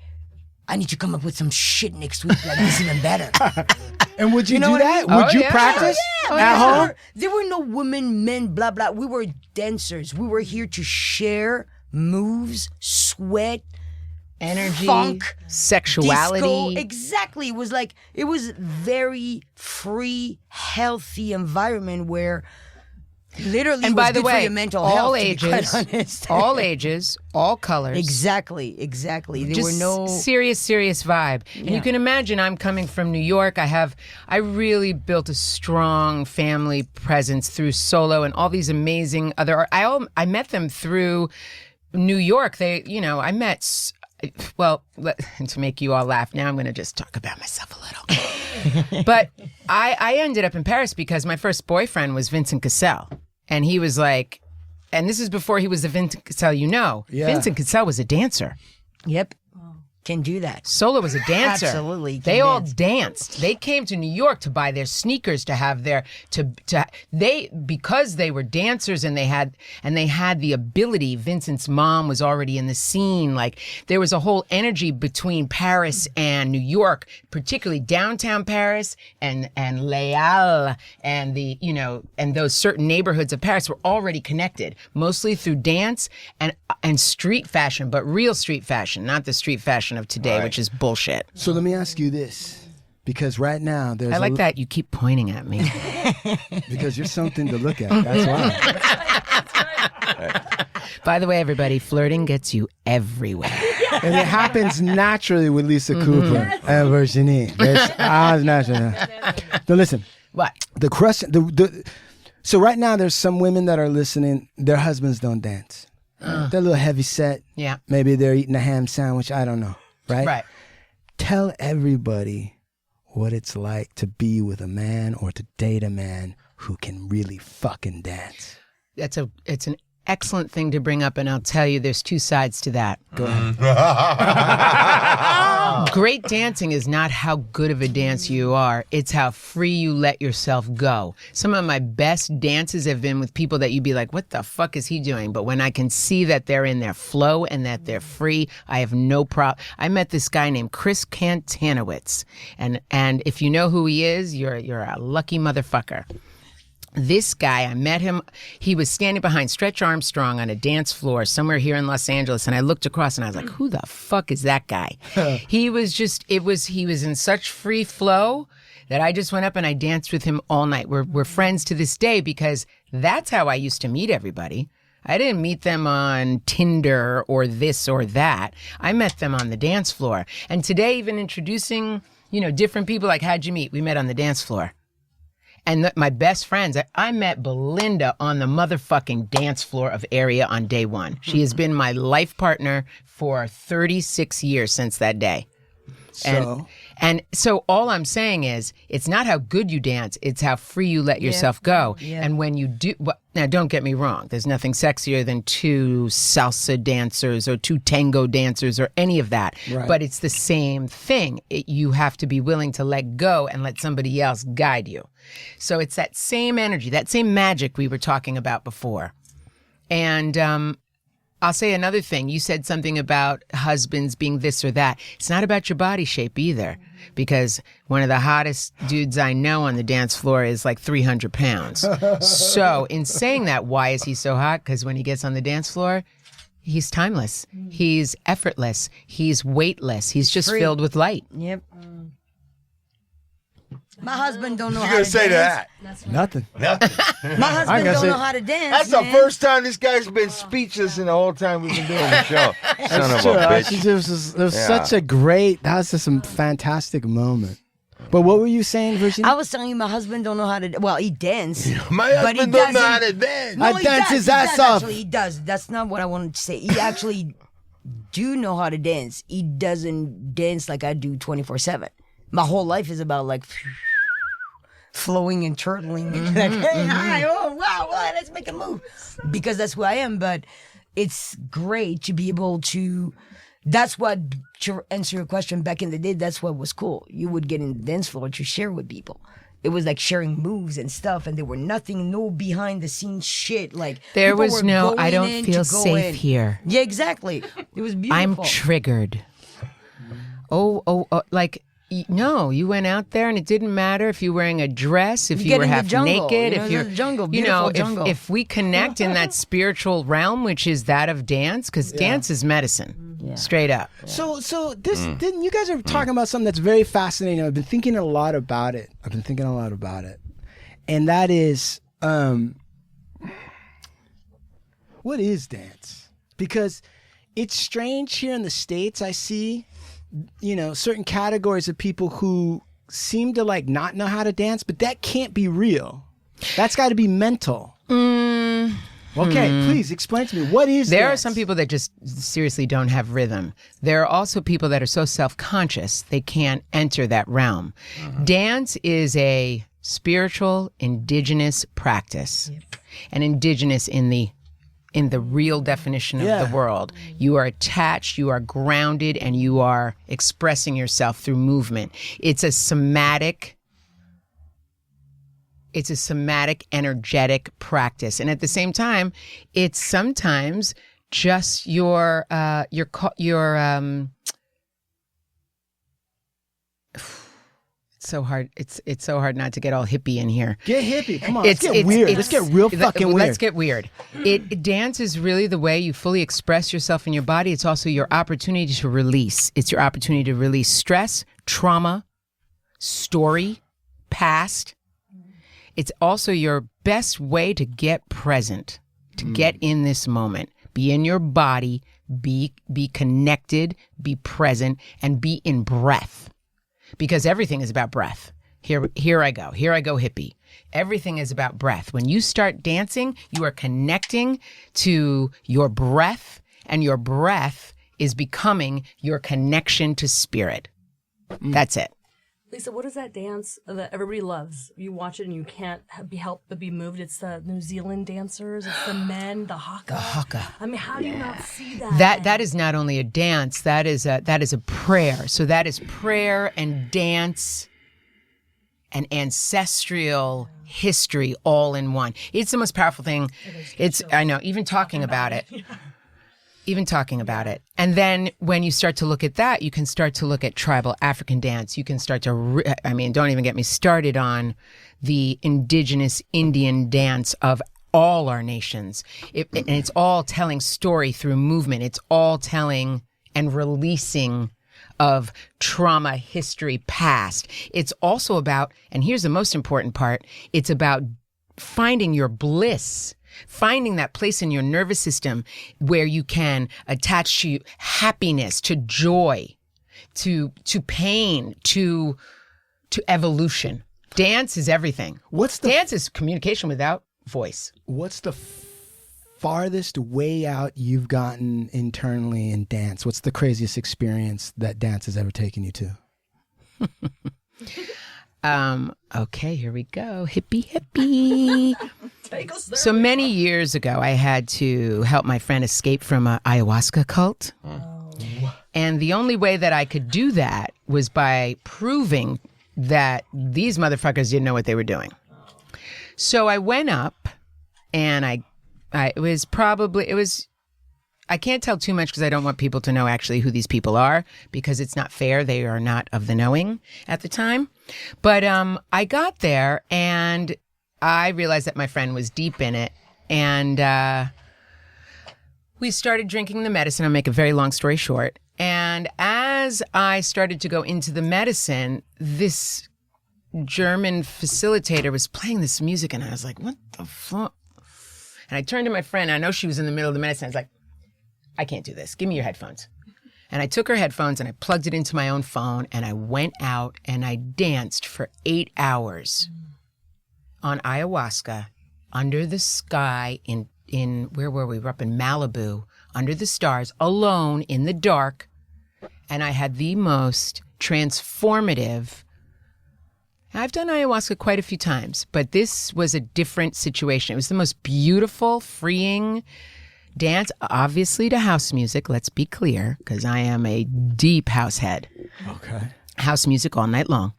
Speaker 6: I need to come up with some shit next week like this even better.
Speaker 3: And would you,
Speaker 6: know
Speaker 3: do
Speaker 6: what I
Speaker 3: that?
Speaker 6: mean?
Speaker 3: Would
Speaker 4: Oh,
Speaker 3: you
Speaker 4: yeah.
Speaker 3: practice
Speaker 6: Yeah,
Speaker 3: at home?
Speaker 6: There were no women, men, blah, blah. We were dancers. We were here to share moves, sweat,
Speaker 4: Energy,
Speaker 6: funk,
Speaker 4: sexuality.
Speaker 6: disco. Exactly. It was very free, healthy environment where literally
Speaker 4: And
Speaker 6: it was
Speaker 4: by the
Speaker 6: good for
Speaker 4: way,
Speaker 6: your mental
Speaker 4: all
Speaker 6: health, to be quite
Speaker 4: ages,
Speaker 6: honest.
Speaker 4: all ages, all colors.
Speaker 6: Exactly. There
Speaker 4: Just
Speaker 6: were no...
Speaker 4: serious vibe. And you can imagine I'm coming from New York. I really built a strong family presence through solo and all these amazing other I met them through New York. I met to make you all laugh, now I'm going to just talk about myself a little. But I ended up in Paris because my first boyfriend was Vincent Cassel. And he was like, and this is before he was the Vincent Cassel
Speaker 3: Yeah.
Speaker 4: Vincent Cassel was a dancer.
Speaker 6: Yep. Can do that.
Speaker 4: Solo was a dancer.
Speaker 6: Absolutely,
Speaker 4: They
Speaker 6: can
Speaker 4: all
Speaker 6: dance.
Speaker 4: danced. They came to New York to buy their sneakers, to have their because they were dancers and they had the ability. Vincent's mom was already in the scene. Like there was a whole energy between Paris and New York, particularly downtown Paris and Les Halles and and those certain neighborhoods of Paris were already connected, mostly through dance and street fashion, but real street fashion, not the street fashion of today, which is bullshit.
Speaker 3: So let me ask you this, because right now there's
Speaker 4: I like that you keep pointing at me.
Speaker 3: because you're something to look at. That's why.
Speaker 4: By the way, everybody, flirting gets you everywhere.
Speaker 3: And it happens naturally with Lisa Cooper and Virginie. It's always natural. Now listen,
Speaker 4: What?
Speaker 3: the question. So right now there's some women that are listening. Their husbands don't dance. They're a little heavy set.
Speaker 4: Yeah.
Speaker 3: Maybe they're eating a ham sandwich. I don't know. Right?
Speaker 4: Right.
Speaker 3: Tell everybody what it's like to be with a man or to date a man who can really fucking dance.
Speaker 4: It's an excellent thing to bring up, and I'll tell you there's two sides to that.
Speaker 3: Go ahead.
Speaker 4: Great dancing is not how good of a dancer you are. It's how free you let yourself go. Some of my best dances have been with people that you'd be like, what the fuck is he doing? But when I can see that they're in their flow and that they're free, I have no problem. I met this guy named Chris Kantanowitz. And if you know who he is, you're a lucky motherfucker. This guy, I met him, he was standing behind Stretch Armstrong on a dance floor somewhere here in Los Angeles, and I looked across and I was like, who the fuck is that guy? He was in such free flow that I just went up and I danced with him all night. We're friends to this day because that's how I used to meet everybody. I didn't meet them on Tinder or this or that. I met them on the dance floor. And today, even introducing, different people, like, how'd you meet? We met on the dance floor. And my best friends, I met Belinda on the motherfucking dance floor of Area on day one. She has been my life partner for 36 years since that day. And so all I'm saying is, it's not how good you dance, it's how free you let yourself go. Yeah. And when you do, now don't get me wrong, there's nothing sexier than two salsa dancers or two tango dancers or any of that. Right. But it's the same thing. You have to be willing to let go and let somebody else guide you. So it's that same energy, that same magic we were talking about before. And I'll say another thing. You said something about husbands being this or that. It's not about your body shape either, because one of the hottest dudes I know on the dance floor is like 300 pounds. So in saying that, why is he so hot? Because when he gets on the dance floor, he's timeless. He's effortless. He's weightless. He's just filled with light.
Speaker 6: Yep. My husband don't know
Speaker 2: You
Speaker 6: how
Speaker 2: gonna
Speaker 6: to
Speaker 2: say
Speaker 6: dance.
Speaker 2: that?
Speaker 3: Nothing.
Speaker 6: My husband don't know how to dance.
Speaker 2: That's the first time this guy's been speechless in the whole time we've been doing the show. Son of a bitch.
Speaker 3: It was such a great, that was just a fantastic moment. But what were you saying, Virginie?
Speaker 6: I was telling you my husband don't know how to. Well, he dance.
Speaker 2: My husband don't know how to dance.
Speaker 3: I dance his ass off.
Speaker 6: Actually, he does. That's not what I wanted to say. He actually do know how to dance. He doesn't dance like I do 24/7. My whole life is about like flowing and turtling and like, hey, hi, oh wow, let's make a move, because that's who I am. But it's great to be able to. That's what, to answer your question, back in the day, that's what was cool. You would get in the dance floor to share with people. It was like sharing moves and stuff, and there were no behind the scenes shit. Like
Speaker 4: There
Speaker 6: people
Speaker 4: was
Speaker 6: were
Speaker 4: no,
Speaker 6: going
Speaker 4: I don't
Speaker 6: in
Speaker 4: feel
Speaker 6: to go
Speaker 4: safe
Speaker 6: in.
Speaker 4: here.
Speaker 6: Yeah, exactly. It was beautiful.
Speaker 4: I'm triggered. Like, no, you went out there and it didn't matter if you were wearing a dress, if you
Speaker 6: get
Speaker 4: were
Speaker 6: in the
Speaker 4: half
Speaker 6: jungle,
Speaker 4: naked,
Speaker 6: you know,
Speaker 4: if you're,
Speaker 6: the jungle,
Speaker 4: you know,
Speaker 6: beautiful jungle.
Speaker 4: if we connect in that spiritual realm, which is that of dance, because dance is medicine, straight up.
Speaker 3: So this then you guys are talking about something that's very fascinating. I've been thinking a lot about it. And that is what is dance? Because it's strange here in the States. I see, certain categories of people who seem to like not know how to dance, but that can't be real. That's got to be mental. Okay, please explain to me, what is
Speaker 4: There
Speaker 3: dance?
Speaker 4: are some people that just seriously don't have rhythm. There are also people that are so self-conscious they can't enter that realm. Dance is a spiritual, indigenous practice, and indigenous in the real definition of the world. You are attached, you are grounded, and you are expressing yourself through movement. It's a somatic, energetic practice. And at the same time, it's sometimes just your it's so hard. It's so hard not to get all hippie in here.
Speaker 3: Get hippie. Come on, let's get weird. Let's get real fucking weird.
Speaker 4: Let's get weird. Dance is really the way you fully express yourself in your body. It's also your opportunity to release. It's your opportunity to release stress, trauma, story, past. It's also your best way to get present, to get in this moment. Be in your body, be connected, be present, and be in breath. Because everything is about breath. Here I go hippie. Everything is about breath. When you start dancing, you are connecting to your breath, and your breath is becoming your connection to spirit. That's it.
Speaker 5: Lisa, what is that dance that everybody loves? You watch it and you can't help but be moved. It's the New Zealand dancers. It's the men, the haka.
Speaker 4: The haka.
Speaker 5: I mean, how do you not see that?
Speaker 4: That is not only a dance. That is a prayer. So that is prayer and dance and ancestral history all in one. It's the most powerful thing. I know. Even talking about it. Even talking about it. And then when you start to look at that, you can start to look at tribal African dance. You can start to, don't even get me started on the indigenous Indian dance of all our nations. And it's all telling story through movement. It's all telling and releasing of trauma, history, past. It's also about, and here's the most important part, it's about finding your bliss. Finding that place in your nervous system where you can attach to happiness, to joy, to pain, to evolution. Dance is everything. Dance is communication without voice.
Speaker 3: What's the farthest way out you've gotten internally in dance? What's the craziest experience that dance has ever taken you to?
Speaker 4: Okay, here we go. Hippie. So many years ago, I had to help my friend escape from an ayahuasca cult. And the only way that I could do that was by proving that these motherfuckers didn't know what they were doing. So I went up and I can't tell too much because I don't want people to know actually who these people are because it's not fair. They are not of the knowing at the time. But I got there and I realized that my friend was deep in it. And we started drinking the medicine. I'll make a very long story short. And as I started to go into the medicine, this German facilitator was playing this music and I was like, what the fuck? And I turned to my friend. I know she was in the middle of the medicine. I was like, I can't do this. Give me your headphones. And I took her headphones and I plugged it into my own phone and I went out and I danced for 8 hours on ayahuasca under the sky in where were we? We're up in Malibu, under the stars, alone in the dark. And I had the most transformative. I've done ayahuasca quite a few times, but this was a different situation. It was the most beautiful, freeing dance, obviously to house music, let's be clear, because I am a deep house head.
Speaker 3: Okay.
Speaker 4: House music all night long.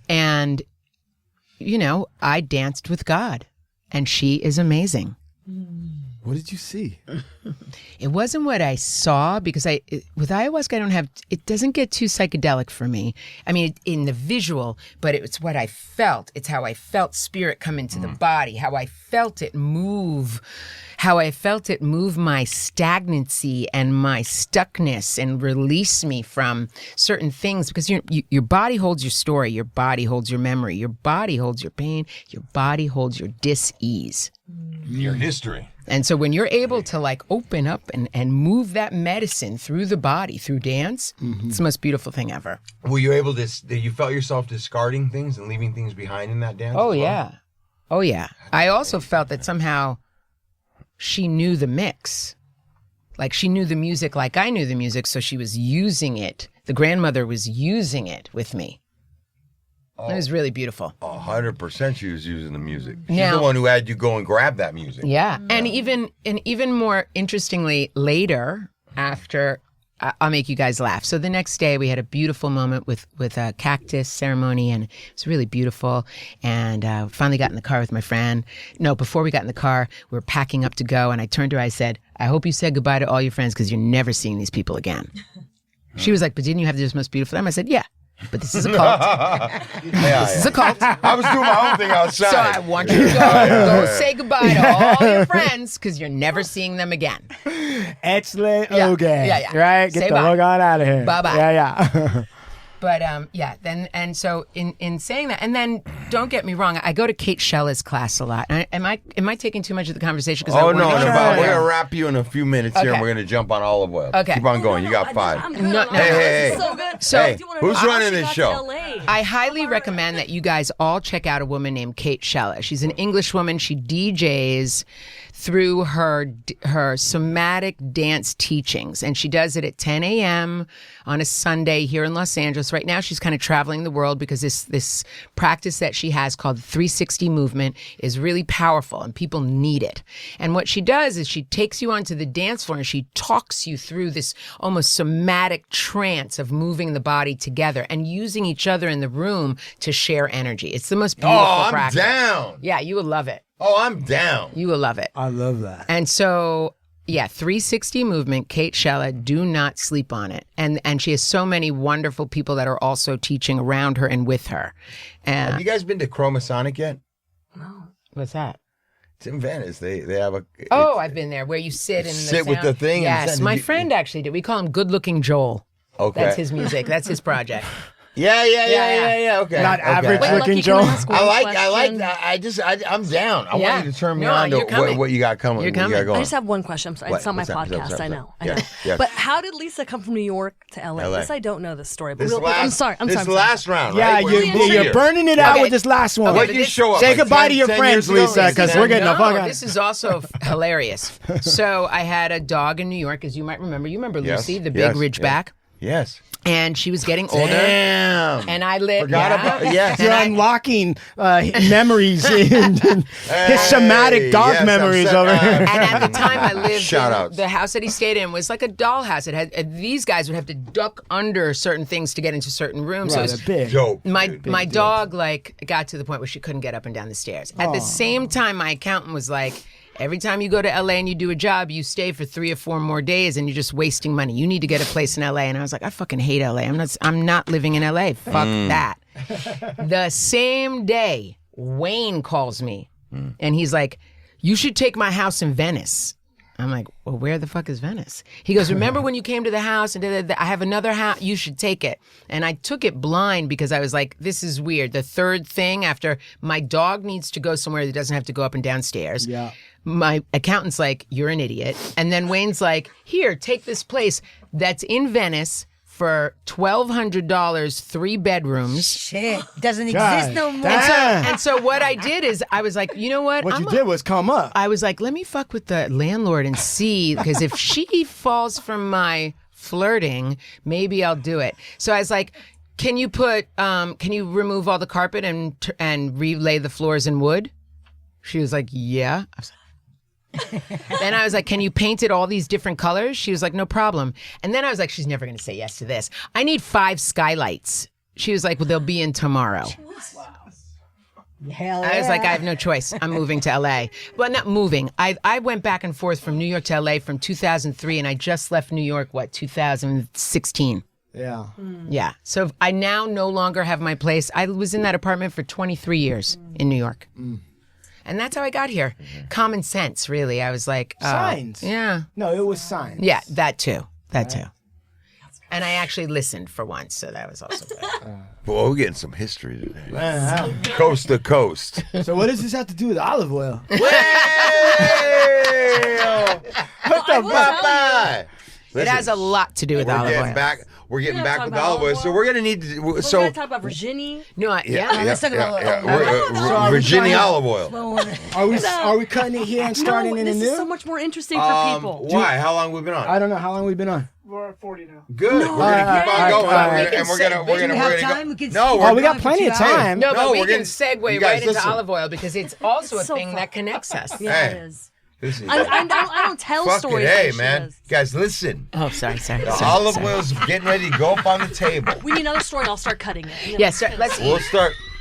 Speaker 4: And, you know, I danced with God, and she is amazing.
Speaker 3: What did you see?
Speaker 4: It wasn't what I saw, because with ayahuasca, it doesn't get too psychedelic for me. I mean, in the visual, but it's what I felt. It's how I felt spirit come into the body, how I felt it move my stagnancy and my stuckness and release me from certain things, because your body holds your story, your body holds your memory, your body holds your pain, your body holds your dis-ease.
Speaker 2: Your history.
Speaker 4: And so when you're able to like open up and move that medicine through the body, through dance, it's the most beautiful thing ever.
Speaker 2: Were you able to, you felt yourself discarding things and leaving things behind in that dance?
Speaker 4: Oh,
Speaker 2: as well?
Speaker 4: yeah. Oh, yeah. I also felt that somehow she knew the mix. Like she knew the music like I knew the music, so she was using it. The grandmother was using it with me. It was really beautiful.
Speaker 2: 100% she was using the music. She's
Speaker 4: Now-
Speaker 2: the one who had you go and grab that music.
Speaker 4: Yeah. And even more interestingly, later, after, I'll make you guys laugh. So the next day we had a beautiful moment with a cactus ceremony, and it was really beautiful. And finally got in the car with my friend. No, before we got in the car, we were packing up to go, and I turned to her, I said, I hope you said goodbye to all your friends, because you're never seeing these people again. She was like, but didn't you have this most beautiful time? I said, yeah. But this is a cult. This is a cult.
Speaker 2: I was doing my own thing outside.
Speaker 4: So I want you to go say goodbye to all your friends, because you're never seeing them again.
Speaker 3: Excellent.
Speaker 4: Yeah.
Speaker 3: Okay.
Speaker 4: Yeah, yeah.
Speaker 3: Right? Get
Speaker 4: Say
Speaker 3: the
Speaker 4: bye.
Speaker 3: fuck on out of here.
Speaker 4: Bye-bye.
Speaker 3: Yeah.
Speaker 4: But then and so in saying that, and then don't get me wrong, I go to Kate Shella's class a lot. And am I taking too much of the conversation?
Speaker 2: Oh, no,
Speaker 4: we're
Speaker 2: we're going to wrap you in a few minutes here, and
Speaker 4: Okay.
Speaker 2: we're going to jump on olive oil.
Speaker 4: Okay.
Speaker 2: Keep on going. You got 5.
Speaker 5: I'm good.
Speaker 4: No,
Speaker 5: on
Speaker 4: no,
Speaker 5: that.
Speaker 2: hey,
Speaker 5: This is
Speaker 2: hey.
Speaker 5: so good.
Speaker 4: So-
Speaker 5: I
Speaker 2: Hey,
Speaker 5: do wanna
Speaker 2: who's
Speaker 5: know how
Speaker 2: running
Speaker 5: she
Speaker 2: this
Speaker 5: got
Speaker 2: show?
Speaker 5: to LA.
Speaker 4: I highly recommend that you guys all check out a woman named Kate Shella. She's an English woman. She DJs through her somatic dance teachings, and she does it at 10 a.m. on a Sunday here in Los Angeles. Right now, she's kind of traveling the world because this practice that she has called the 360 movement is really powerful, and people need it. And what she does is she takes you onto the dance floor and she talks you through this almost somatic trance of moving the body together and using each other in the room to share energy. It's the most beautiful
Speaker 2: Oh, I'm
Speaker 4: practice.
Speaker 2: down.
Speaker 4: Yeah, you will love it.
Speaker 2: Oh, I'm down.
Speaker 4: You will love it.
Speaker 3: I love that.
Speaker 4: And so, yeah, 360 movement, Kate Shella, do not sleep on it. And she has so many wonderful people that are also teaching around her and with her.
Speaker 2: Have you guys been to Chromasonic yet?
Speaker 4: What's that?
Speaker 2: It's in Venice. They have a...
Speaker 4: Oh, I've been there, where you sit in the
Speaker 2: Sit with
Speaker 4: sound.
Speaker 2: the thing and
Speaker 4: Yes,
Speaker 2: sound.
Speaker 4: my
Speaker 2: Did you-
Speaker 4: friend actually did. We call him Good Looking Joel.
Speaker 2: Okay.
Speaker 4: That's his music. That's his project.
Speaker 2: Yeah.
Speaker 4: Yeah.
Speaker 2: Okay.
Speaker 3: Not
Speaker 2: okay.
Speaker 3: average
Speaker 5: Wait,
Speaker 3: looking
Speaker 5: Lucky,
Speaker 3: Joe.
Speaker 5: can I ask one question?
Speaker 2: I'm down. I
Speaker 4: Yeah.
Speaker 2: want you to turn me
Speaker 4: No,
Speaker 2: on to
Speaker 4: you're coming.
Speaker 2: what you got coming.
Speaker 4: You're
Speaker 2: what you got
Speaker 4: coming.
Speaker 2: going.
Speaker 5: I just have one question. I'm sorry.
Speaker 2: What?
Speaker 5: It's not my
Speaker 2: What's that?
Speaker 5: podcast.
Speaker 2: What's
Speaker 5: I
Speaker 2: that?
Speaker 5: know.
Speaker 2: Yes.
Speaker 5: But how did Lisa come from New York to LA?
Speaker 2: LA.
Speaker 5: This I don't know this story. But
Speaker 2: This
Speaker 5: real quick, I'm
Speaker 2: last-
Speaker 5: sorry. I'm
Speaker 2: this
Speaker 5: sorry.
Speaker 2: last round,
Speaker 3: Yeah,
Speaker 2: right? Where you moved
Speaker 3: you're
Speaker 2: here.
Speaker 3: burning it out
Speaker 4: Okay.
Speaker 3: with this last one.
Speaker 2: What did you show up?
Speaker 3: Say
Speaker 2: like
Speaker 3: goodbye
Speaker 2: 10
Speaker 3: to your
Speaker 2: 10
Speaker 3: friends,
Speaker 2: years ago?
Speaker 3: Lisa, 'cause we're getting the fuck out.
Speaker 4: This is also hilarious. So I had a dog in New York, as you might remember. You remember
Speaker 2: Yes,
Speaker 4: Lucy, the
Speaker 2: yes,
Speaker 4: big ridgeback?
Speaker 2: Yes.
Speaker 4: And she was getting older.
Speaker 2: Damn.
Speaker 4: And I lived.
Speaker 2: Forgot about yes.
Speaker 3: You're unlocking memories in his somatic dog
Speaker 2: yes, I'm
Speaker 3: memories
Speaker 2: set-
Speaker 3: over here.
Speaker 4: And at the time, I lived
Speaker 2: Shout
Speaker 4: in
Speaker 2: outs.
Speaker 4: the house that he stayed in was like a dollhouse. It had these guys would have to duck under certain things to get into certain rooms. So it
Speaker 3: Right,
Speaker 4: was
Speaker 3: a big.
Speaker 2: Dope.
Speaker 4: my dog like got to the point where she couldn't get up and down the stairs. At the same time, my accountant was like, every time you go to LA and you do a job, you stay for 3 or 4 more days and you're just wasting money. You need to get a place in LA. And I was like, I fucking hate LA. I'm not living in LA. Fuck that. The same day, Wayne calls me and he's like, you should take my house in Venice. I'm like, well, where the fuck is Venice? He goes, remember when you came to the house and I have another house, you should take it. And I took it blind because I was like, this is weird. The third thing after my dog needs to go somewhere that doesn't have to go up and downstairs.
Speaker 3: Yeah.
Speaker 4: my accountant's like, you're an idiot. And then Wayne's like, here, take this place that's in Venice for $1,200, 3 bedrooms.
Speaker 6: Shit, doesn't
Speaker 3: God
Speaker 6: exist no more.
Speaker 3: damn.
Speaker 4: And so what I did is I was like, you know what?
Speaker 3: What you did was come up.
Speaker 4: I was like, let me fuck with the landlord and see, because if she falls from my flirting, maybe I'll do it. So I was like, can you remove all the carpet and relay the floors in wood? She was like, yeah. I was like, then I was like, can you paint it all these different colors? She was like, no problem. And then I was like, she's never going to say yes to this. I need 5 skylights. She was like, well, they'll be in tomorrow.
Speaker 6: Hell
Speaker 4: I was like, I have no choice. I'm moving to LA. Well, not moving. I went back and forth from New York to LA from 2003, and I just left New York, 2016.
Speaker 3: Yeah.
Speaker 4: Yeah. So I now no longer have my place. I was in that apartment for 23 years in New York. And that's how I got here. Common sense, really. I was like...
Speaker 3: Signs.
Speaker 4: Yeah.
Speaker 3: No, it was signs.
Speaker 4: Yeah, that too. That too. And I actually listened for once, so that was also good.
Speaker 2: Boy, we're getting some history today.
Speaker 3: Man,
Speaker 2: Coast to coast.
Speaker 3: so what does this have to do with olive oil?
Speaker 2: What the fuck?
Speaker 4: It has a lot to do with olive oil.
Speaker 2: We're getting
Speaker 5: We're
Speaker 2: back
Speaker 5: gonna
Speaker 2: with
Speaker 5: talk about
Speaker 2: olive oil.
Speaker 5: olive
Speaker 2: So
Speaker 5: oil.
Speaker 2: we're gonna need to.
Speaker 5: We're
Speaker 2: So
Speaker 5: going to talk about Virginie.
Speaker 4: No,
Speaker 6: let's talk about
Speaker 2: Virginie olive oil.
Speaker 3: Are we cutting it here and starting
Speaker 5: no,
Speaker 3: in
Speaker 5: this
Speaker 3: the
Speaker 5: is
Speaker 3: new?
Speaker 5: so much more interesting for people.
Speaker 2: Why? How long we been on?
Speaker 3: I don't know how long we've been on.
Speaker 7: We're at 40 now.
Speaker 2: Good. We're gonna keep on going, and we're gonna
Speaker 6: We
Speaker 2: go.
Speaker 3: We got plenty of time.
Speaker 4: No, but
Speaker 2: No,
Speaker 4: we
Speaker 2: we're
Speaker 4: can
Speaker 2: gonna-
Speaker 4: segue
Speaker 2: you guys
Speaker 4: right into
Speaker 2: listen.
Speaker 4: olive oil because it's also a
Speaker 5: so
Speaker 4: thing
Speaker 5: fun.
Speaker 4: that connects us.
Speaker 5: Yeah,
Speaker 2: Hey.
Speaker 5: it is.
Speaker 2: This is-
Speaker 5: I don't tell
Speaker 2: Fuck it,
Speaker 5: stories.
Speaker 2: hey
Speaker 5: like she
Speaker 2: man,
Speaker 5: does.
Speaker 2: guys, listen.
Speaker 4: Oh, sorry.
Speaker 2: The olive oil's getting ready to go up on the table.
Speaker 5: We need another story and I'll start cutting it.
Speaker 4: Yes, let's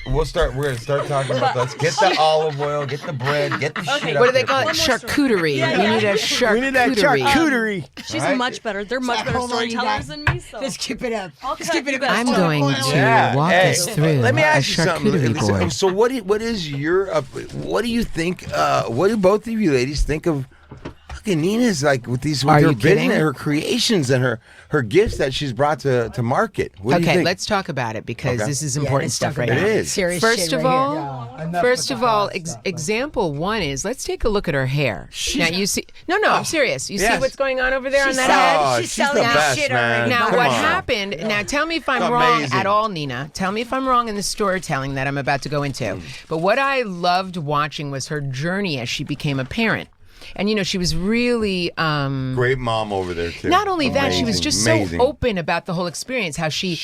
Speaker 2: We're gonna start talking about let's get the olive oil, get the bread, get the shit.
Speaker 4: What do
Speaker 2: up
Speaker 4: they
Speaker 2: there.
Speaker 4: call it?
Speaker 5: One more story.
Speaker 4: Charcuterie.
Speaker 5: Yeah,
Speaker 4: We
Speaker 5: yeah.
Speaker 4: need a charcuterie.
Speaker 3: We need that charcuterie.
Speaker 5: She's
Speaker 2: Right?
Speaker 5: much better. They're much better
Speaker 6: Hold on, you
Speaker 5: storytellers
Speaker 6: guys.
Speaker 5: than me. So
Speaker 6: Let's keep it up.
Speaker 5: I'll
Speaker 6: Let's
Speaker 5: cut
Speaker 6: keep it
Speaker 5: you
Speaker 6: up.
Speaker 5: guys.
Speaker 4: I'm going to walk
Speaker 2: Hey,
Speaker 4: us through
Speaker 2: let me
Speaker 4: a
Speaker 2: ask you something.
Speaker 4: charcuterie board.
Speaker 2: So what is your what do you think? What do both of you ladies think of? Fucking Neena's like with
Speaker 4: Are
Speaker 2: her
Speaker 4: you kidding?
Speaker 2: business, her creations, and her gifts that she's brought to market. What do you
Speaker 4: Okay,
Speaker 2: think?
Speaker 4: let's talk about it because
Speaker 2: Okay.
Speaker 4: this is important stuff right
Speaker 2: It
Speaker 4: now.
Speaker 2: is.
Speaker 6: Serious
Speaker 4: First
Speaker 6: shit
Speaker 4: of
Speaker 6: right
Speaker 4: all,
Speaker 6: here.
Speaker 4: example one is let's take a look at her hair. Now you see, no, I'm serious. You see
Speaker 2: Yes.
Speaker 4: what's going on over there on
Speaker 6: She's
Speaker 4: that
Speaker 6: selling-
Speaker 4: head?
Speaker 6: she's
Speaker 2: she's the
Speaker 6: selling
Speaker 2: best,
Speaker 6: shit
Speaker 2: man.
Speaker 6: already.
Speaker 4: Now
Speaker 2: Come
Speaker 4: what
Speaker 2: on.
Speaker 4: happened? Now tell me if I'm wrong
Speaker 2: Amazing.
Speaker 4: at all, Nina. Tell me if I'm wrong in the storytelling that I'm about to go into. But what I loved watching was her journey as she became a parent. And she was really
Speaker 2: Great mom over there too.
Speaker 4: not only that, she was
Speaker 2: Amazing,
Speaker 4: just
Speaker 2: amazing.
Speaker 4: so open about the whole experience. How she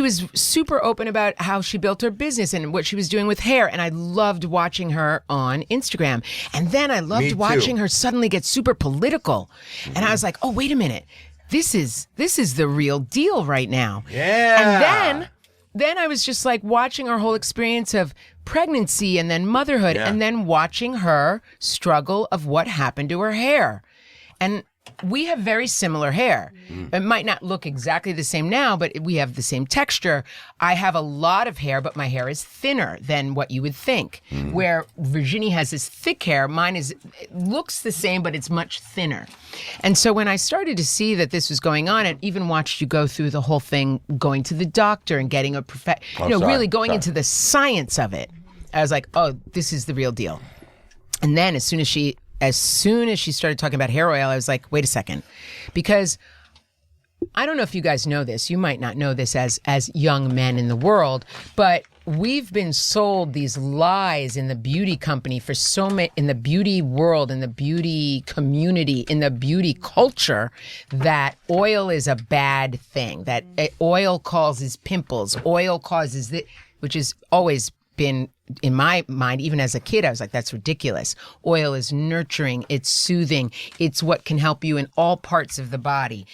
Speaker 4: was super open about how she built her business and what she was doing with hair. And I loved watching her on Instagram. And then I loved
Speaker 2: Me too.
Speaker 4: watching her suddenly get super political. And I was like, oh, wait a minute. This is the real deal right now.
Speaker 2: Yeah.
Speaker 4: And then I was just like watching her whole experience of pregnancy and then motherhood
Speaker 2: Yeah.
Speaker 4: and then watching her struggle of what happened to her hair. And we have very similar hair. It might not look exactly the same now, but we have the same texture. I have a lot of hair, but my hair is thinner than what you would think. Where Virginie has this thick hair, mine it looks the same, but it's much thinner. And so when I started to see that this was going on, and even watched you go through the whole thing, going to the doctor and getting a really going into the science of it, I was like, oh, this is the real deal. And then as soon as she started talking about hair oil, I was like, wait a second. Because I don't know if you guys know this. You might not know this as young men in the world, but we've been sold these lies in the beauty company for so many, in the beauty world, in the beauty community, in the beauty culture, that oil is a bad thing, that oil causes pimples, oil causes this, which has always been in my mind. Even as a kid, I was like, that's ridiculous. Oil is nurturing, it's soothing, it's what can help you in all parts of the body.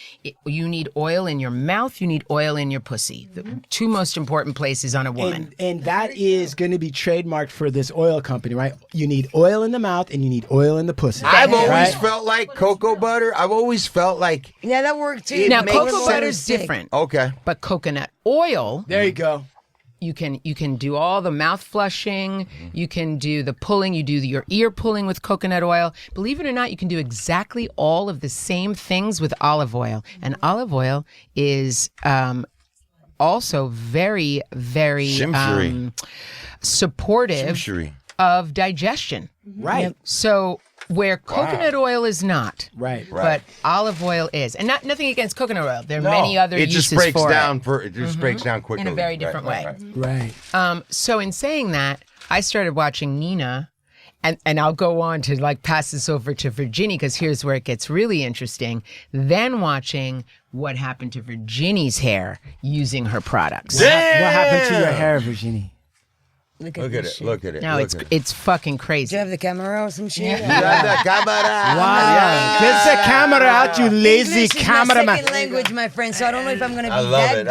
Speaker 4: You need oil in your mouth, you need oil in your pussy. The two most important places on a woman.
Speaker 3: And that is going to be trademarked for this oil company, right? You need oil in the mouth and you need oil in the pussy.
Speaker 2: I've always
Speaker 3: right?
Speaker 2: felt like cocoa butter. I've always felt like
Speaker 6: Yeah, that worked too.
Speaker 4: Now,
Speaker 2: makes
Speaker 4: cocoa
Speaker 2: sense.
Speaker 4: butter's different,
Speaker 2: okay.
Speaker 4: but coconut oil,
Speaker 3: There you go.
Speaker 4: you can do all the mouth flushing, you can do the pulling, you do your ear pulling with coconut oil. Believe it or not, you can do exactly all of the same things with olive oil. And olive oil is also very, very
Speaker 2: Shimshery.
Speaker 4: supportive
Speaker 2: Shimshery.
Speaker 4: of digestion.
Speaker 3: Right.
Speaker 4: So where coconut oil is not.
Speaker 3: Right.
Speaker 4: But olive oil is. And nothing against coconut oil. There are many other
Speaker 2: it
Speaker 4: uses
Speaker 2: just breaks
Speaker 4: for
Speaker 2: down
Speaker 4: it.
Speaker 2: it just breaks down quickly.
Speaker 4: In a very different way.
Speaker 3: Right.
Speaker 4: So in saying that, I started watching Neena, and I'll go on to like pass this over to Virginie because here's where it gets really interesting. Then watching what happened to Virginie's hair using her products.
Speaker 3: What happened to your hair, Virginie?
Speaker 6: Look
Speaker 2: Look at it. Look at it.
Speaker 4: No, it's fucking
Speaker 6: Do
Speaker 4: crazy.
Speaker 6: you have the camera or some shit?
Speaker 3: Wow. Get the camera out, you lazy
Speaker 6: English is my
Speaker 3: cameraman.
Speaker 6: second language, my friend, so I don't know if I'm going to be
Speaker 2: I love
Speaker 6: that
Speaker 2: it.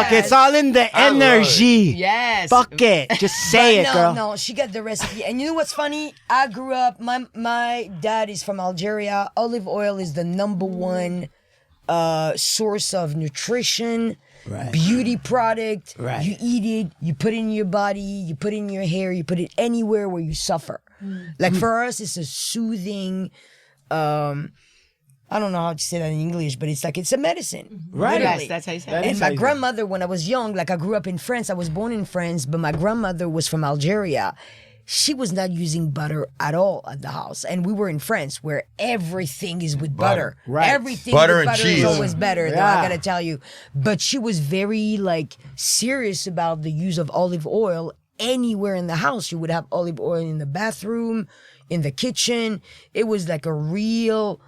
Speaker 6: good.
Speaker 3: It's all in the energy.
Speaker 4: Yes.
Speaker 3: Fuck it. Just say it, girl.
Speaker 6: No, she got the recipe. And you know what's funny? I grew up, my dad is from Algeria. Olive oil is the number one source of nutrition, beauty product.
Speaker 3: Right.
Speaker 6: You eat it, you put it in your body, you put it in your hair, you put it anywhere where you suffer. Like for us, it's a soothing, I don't know how to say that in English, but it's a medicine.
Speaker 3: Right.
Speaker 6: Literally.
Speaker 4: Yes, that's how you say
Speaker 3: That
Speaker 4: it.
Speaker 3: is
Speaker 6: And
Speaker 3: how
Speaker 6: my
Speaker 3: you
Speaker 6: grandmother, when I was young, like I grew up in France, I was born in France, but my grandmother was from Algeria. She was not using butter at all at the house. And we were in France where everything is with butter.
Speaker 3: Right.
Speaker 6: Everything
Speaker 2: Butter
Speaker 6: with
Speaker 2: and
Speaker 6: butter
Speaker 2: cheese.
Speaker 6: is always better, though,
Speaker 3: Yeah.
Speaker 6: I gotta tell you. But she was very serious about the use of olive oil anywhere in the house. You would have olive oil in the bathroom, in the kitchen. It was like a real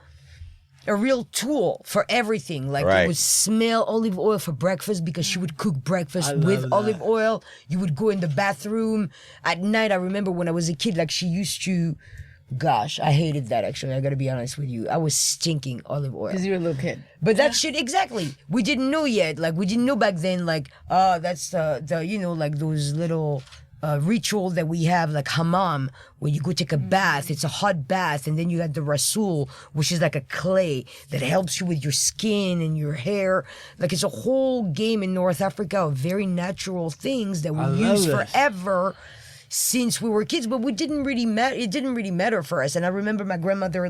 Speaker 6: tool for everything. Like
Speaker 2: Right.
Speaker 6: it would smell olive oil for breakfast because she would cook breakfast with olive oil. You would go in the bathroom at night. I remember when I was a kid, like she used to, gosh, I hated that actually. I gotta be honest with you. I was stinking olive oil.
Speaker 4: Because you were a little kid.
Speaker 6: But that shit, exactly. We didn't know yet. Like we didn't know back then, that's the like those little ritual that we have, like hammam, where you go take a bath. It's a hot bath, and then you had the rasool, which is like a clay that helps you with your skin and your hair. Like it's a whole game in North Africa of very natural things that we use forever since we were kids, but we didn't really it didn't really matter for us. And I remember my grandmother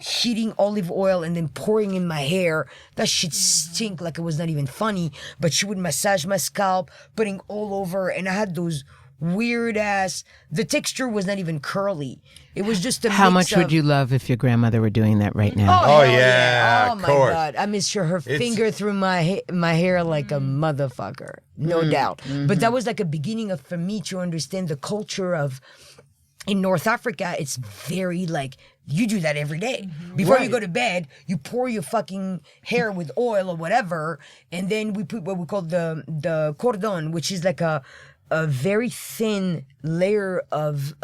Speaker 6: heating olive oil and then pouring in my hair. That shit stink like it was not even funny, but she would massage my scalp, putting all over, and I had those weird ass, the texture was not even curly. It was just a
Speaker 4: How
Speaker 6: mix
Speaker 4: much would
Speaker 6: of-
Speaker 4: you love if your grandmother were doing that right now?
Speaker 2: Oh,
Speaker 6: hell
Speaker 2: yeah,
Speaker 6: Oh
Speaker 2: of
Speaker 6: my
Speaker 2: course.
Speaker 6: God. I miss her finger through my hair like a motherfucker. No doubt. But that was like a beginning for me to understand the culture of, in North Africa, it's very you do that every day. Before you go to bed, you pour your fucking hair with oil or whatever, and then we put what we call the cordon, which is like a very thin layer of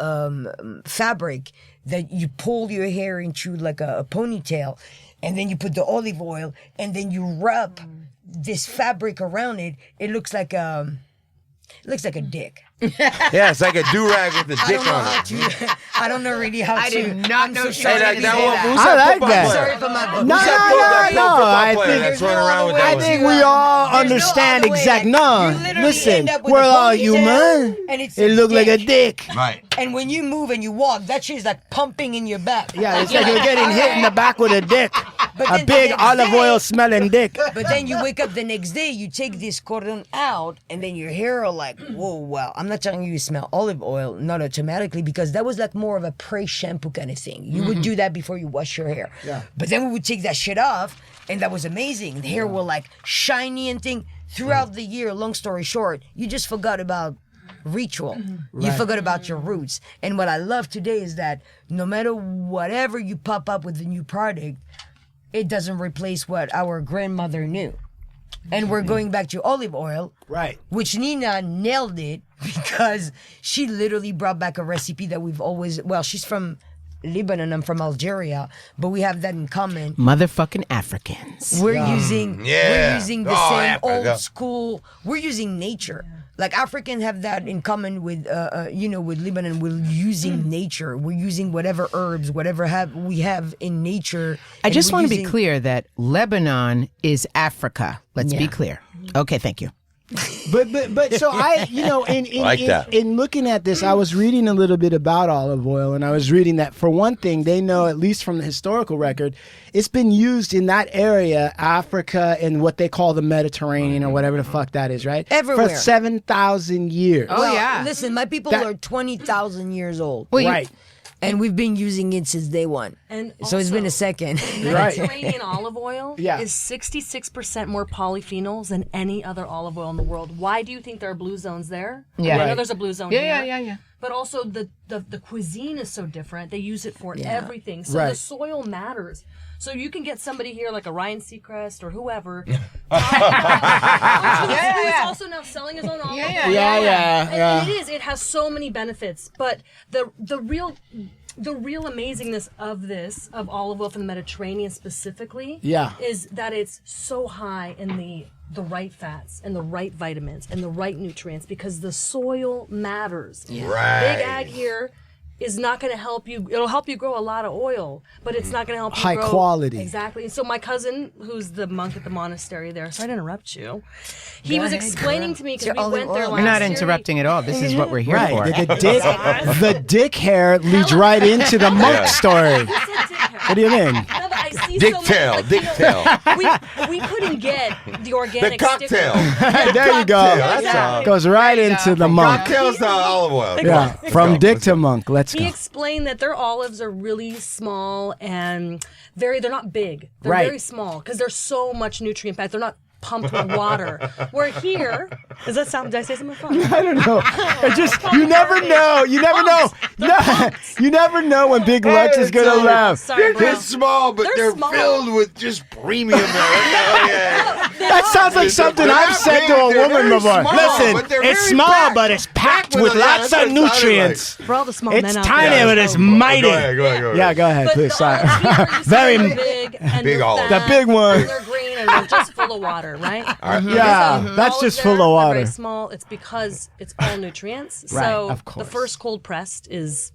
Speaker 6: fabric that you pull your hair into like a ponytail, and then you put the olive oil, and then you wrap this fabric around it. It looks like a dick.
Speaker 2: Yeah, it's like a do-rag with a dick on it.
Speaker 6: I don't know really how to.
Speaker 4: I did not know she was
Speaker 6: sorry
Speaker 4: gonna
Speaker 6: to
Speaker 4: say
Speaker 6: say
Speaker 4: that.
Speaker 2: who's
Speaker 3: I like
Speaker 2: football
Speaker 3: that.
Speaker 2: player?
Speaker 6: Sorry for my
Speaker 3: No,
Speaker 2: Who's that
Speaker 3: no,
Speaker 2: football
Speaker 3: I
Speaker 2: player
Speaker 3: think-
Speaker 2: that's running around with
Speaker 3: I
Speaker 2: that?
Speaker 3: think we all
Speaker 6: There's no
Speaker 3: understand
Speaker 6: other way.
Speaker 3: exactly.
Speaker 6: Like,
Speaker 3: No,
Speaker 6: you literally
Speaker 3: listen,
Speaker 6: end up with
Speaker 3: we're
Speaker 6: a
Speaker 3: all human.
Speaker 6: ponytail, and it's
Speaker 3: It
Speaker 6: a
Speaker 3: looked like a
Speaker 6: dick.
Speaker 3: dick.
Speaker 2: Right.
Speaker 6: And when you move and you walk, that shit is like pumping in your back.
Speaker 3: Yeah, it's like you're getting hit in the back with a dick.
Speaker 6: But
Speaker 3: A
Speaker 6: then
Speaker 3: big
Speaker 6: the next
Speaker 3: olive
Speaker 6: day-
Speaker 3: oil smelling dick.
Speaker 6: But then you wake up the next day, you take this cordon out, and then your hair are like, whoa, wow. I'm not telling you you smell olive oil, not automatically, because that was like more of a pre-shampoo kind of thing. You would do that before you wash your hair.
Speaker 3: Yeah.
Speaker 6: But then we would take that shit off, and that was amazing. The hair were like shiny and thing. Throughout the year, long story short, you just forgot about ritual. You forgot about your roots. And what I love today is that no matter whatever you pop up with a new product, it doesn't replace what our grandmother knew. And we're going back to olive oil,
Speaker 3: Right.
Speaker 6: which Neena nailed it because she literally brought back a recipe that we've always, well, she's from Lebanon, I'm from Algeria, but we have that in common.
Speaker 4: Motherfucking Africans.
Speaker 6: We're using
Speaker 2: Yeah.
Speaker 6: we're using the
Speaker 2: Oh,
Speaker 6: same
Speaker 2: Africa.
Speaker 6: old school. We're using nature. Like Africans have that in common with with Lebanon. We're using nature. We're using whatever herbs, whatever we have in nature.
Speaker 4: I
Speaker 6: and
Speaker 4: just
Speaker 6: we're
Speaker 4: want to be
Speaker 6: using-
Speaker 4: clear that Lebanon is Africa. Let's be
Speaker 6: Yeah.
Speaker 4: clear. Okay, thank you.
Speaker 3: But so I,
Speaker 2: Like that.
Speaker 3: in looking at this, I was reading a little bit about olive oil, and I was reading that for one thing, they know, at least from the historical record, it's been used in that area, Africa, and what they call the Mediterranean or whatever the fuck that is, right?
Speaker 6: Everywhere.
Speaker 3: For 7,000 years.
Speaker 4: Oh, yeah.
Speaker 6: Listen, my people
Speaker 3: That-
Speaker 6: are 20,000 years old.
Speaker 4: Well,
Speaker 3: Right.
Speaker 6: And we've been using it since day one.
Speaker 5: And
Speaker 6: so it's been a second.
Speaker 5: Mediterranean olive oil
Speaker 3: Yeah.
Speaker 5: is 66% more polyphenols than any other olive oil in the world. Why do you think there are blue zones there?
Speaker 4: Yeah.
Speaker 5: I know there's a blue zone
Speaker 4: Yeah,
Speaker 5: here.
Speaker 4: yeah.
Speaker 5: But also the cuisine is so different. They use it for everything. So
Speaker 3: Right.
Speaker 5: the soil matters. So you can get somebody here like a Ryan Seacrest or whoever. Who's also now selling his own olive oil.
Speaker 3: Yeah.
Speaker 5: And it has so many benefits. But the real amazingness of olive oil from the Mediterranean specifically is that it's so high in the right fats and the right vitamins and the right nutrients because the soil matters.
Speaker 2: Right.
Speaker 5: Big Ag here is not going to help you. It'll help you grow a lot of oil, but it's not going to help you
Speaker 3: High
Speaker 5: grow
Speaker 3: quality.
Speaker 5: Exactly. And so my cousin, who's the monk at the monastery there, sorry to interrupt you. He was explaining to me because we went there last
Speaker 4: We're not
Speaker 5: year.
Speaker 4: interrupting at all. This is what we're here for.
Speaker 3: Right. The dick hair leads right into the monk story. What do you mean?
Speaker 5: No, but I see
Speaker 2: Dick
Speaker 5: so much,
Speaker 2: tail,
Speaker 5: like,
Speaker 2: dick tail.
Speaker 5: We couldn't get the
Speaker 2: The
Speaker 5: organic
Speaker 2: cocktail.
Speaker 3: There you go.
Speaker 2: That's
Speaker 3: Goes right into the monk.
Speaker 2: Cocktails to olive oil.
Speaker 3: Yeah, from dick to monk. Let's
Speaker 5: He
Speaker 3: go.
Speaker 5: explained that their olives are really small and they're not big. They're
Speaker 3: Right.
Speaker 5: very small because there's so much nutrient packed. They're not pumped with water. Where here, did I say something fun?
Speaker 3: I don't know. It just you never know. You never know. No, you never know when Big Lux is gonna laugh.
Speaker 5: Sorry, bro.
Speaker 2: They're small, but
Speaker 5: They're
Speaker 2: they're
Speaker 5: small.
Speaker 2: filled with just premium.
Speaker 3: That sounds like something I've said to a woman before. Listen, it's small, but it's packed with lots of nutrients.
Speaker 5: For all the small
Speaker 3: It's
Speaker 5: men out
Speaker 3: tiny,
Speaker 5: there.
Speaker 3: but it's mighty.
Speaker 2: Go ahead.
Speaker 3: Yeah, go ahead,
Speaker 5: But
Speaker 3: please.
Speaker 5: the
Speaker 3: Sorry.
Speaker 5: olives here, you see
Speaker 3: Very
Speaker 5: they're big and
Speaker 2: Big
Speaker 5: they're
Speaker 2: olive.
Speaker 5: fat,
Speaker 3: The big one.
Speaker 5: and they're green and they're just full of water, right?
Speaker 3: Yeah,
Speaker 5: So
Speaker 3: that's
Speaker 5: olives
Speaker 3: just
Speaker 5: there
Speaker 3: full of
Speaker 5: are
Speaker 3: water.
Speaker 5: Very small. It's because it's all nutrients.
Speaker 3: Right,
Speaker 5: So
Speaker 3: of course.
Speaker 5: the first cold pressed is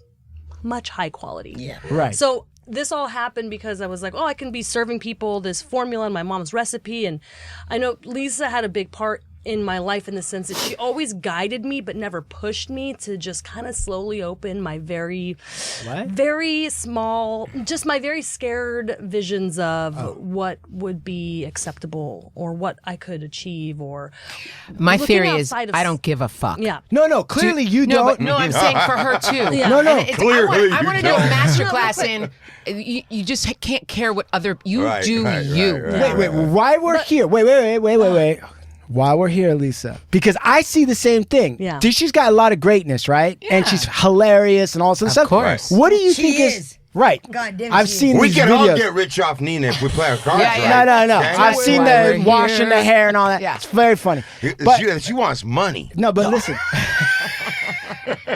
Speaker 5: much high quality. Yeah.
Speaker 3: Right.
Speaker 5: So this all happened because I was like, oh, I can be serving people this formula in my mom's recipe. And I know Lisa had a big part in my life in the sense that she always guided me but never pushed me to just kind of slowly open my very small, just my very scared visions of what would be acceptable or what I could achieve or
Speaker 4: My
Speaker 5: looking
Speaker 4: theory is
Speaker 5: outside of-
Speaker 4: I don't give a fuck.
Speaker 5: Yeah.
Speaker 3: No, clearly you
Speaker 4: No,
Speaker 3: don't.
Speaker 4: but no, I'm saying for her too.
Speaker 5: Yeah.
Speaker 3: No.
Speaker 2: Clearly
Speaker 4: I want to
Speaker 2: you
Speaker 4: do a
Speaker 2: don't.
Speaker 4: masterclass in. You just can't care what other you
Speaker 2: Right,
Speaker 4: do.
Speaker 2: right,
Speaker 4: you.
Speaker 2: right.
Speaker 3: Wait, why we're here? Wait. Why we're here, Lisa? Because I see the same thing.
Speaker 5: Yeah.
Speaker 3: She's got a lot of greatness, right? And she's hilarious and all sorts of stuff.
Speaker 4: course.
Speaker 3: What do you
Speaker 6: She
Speaker 3: think
Speaker 6: is.
Speaker 3: right?
Speaker 6: God damn,
Speaker 3: I've
Speaker 6: she is.
Speaker 3: seen
Speaker 2: We
Speaker 3: these
Speaker 2: can
Speaker 3: videos.
Speaker 2: all get rich off Nina if we play our cards
Speaker 4: Yeah,
Speaker 2: right.
Speaker 3: No.
Speaker 2: Okay?
Speaker 3: I've seen
Speaker 4: why
Speaker 3: the
Speaker 4: we're
Speaker 3: washing
Speaker 4: here.
Speaker 3: the hair and all that.
Speaker 4: Yeah.
Speaker 3: It's very funny. But
Speaker 2: She wants money.
Speaker 3: no, but listen.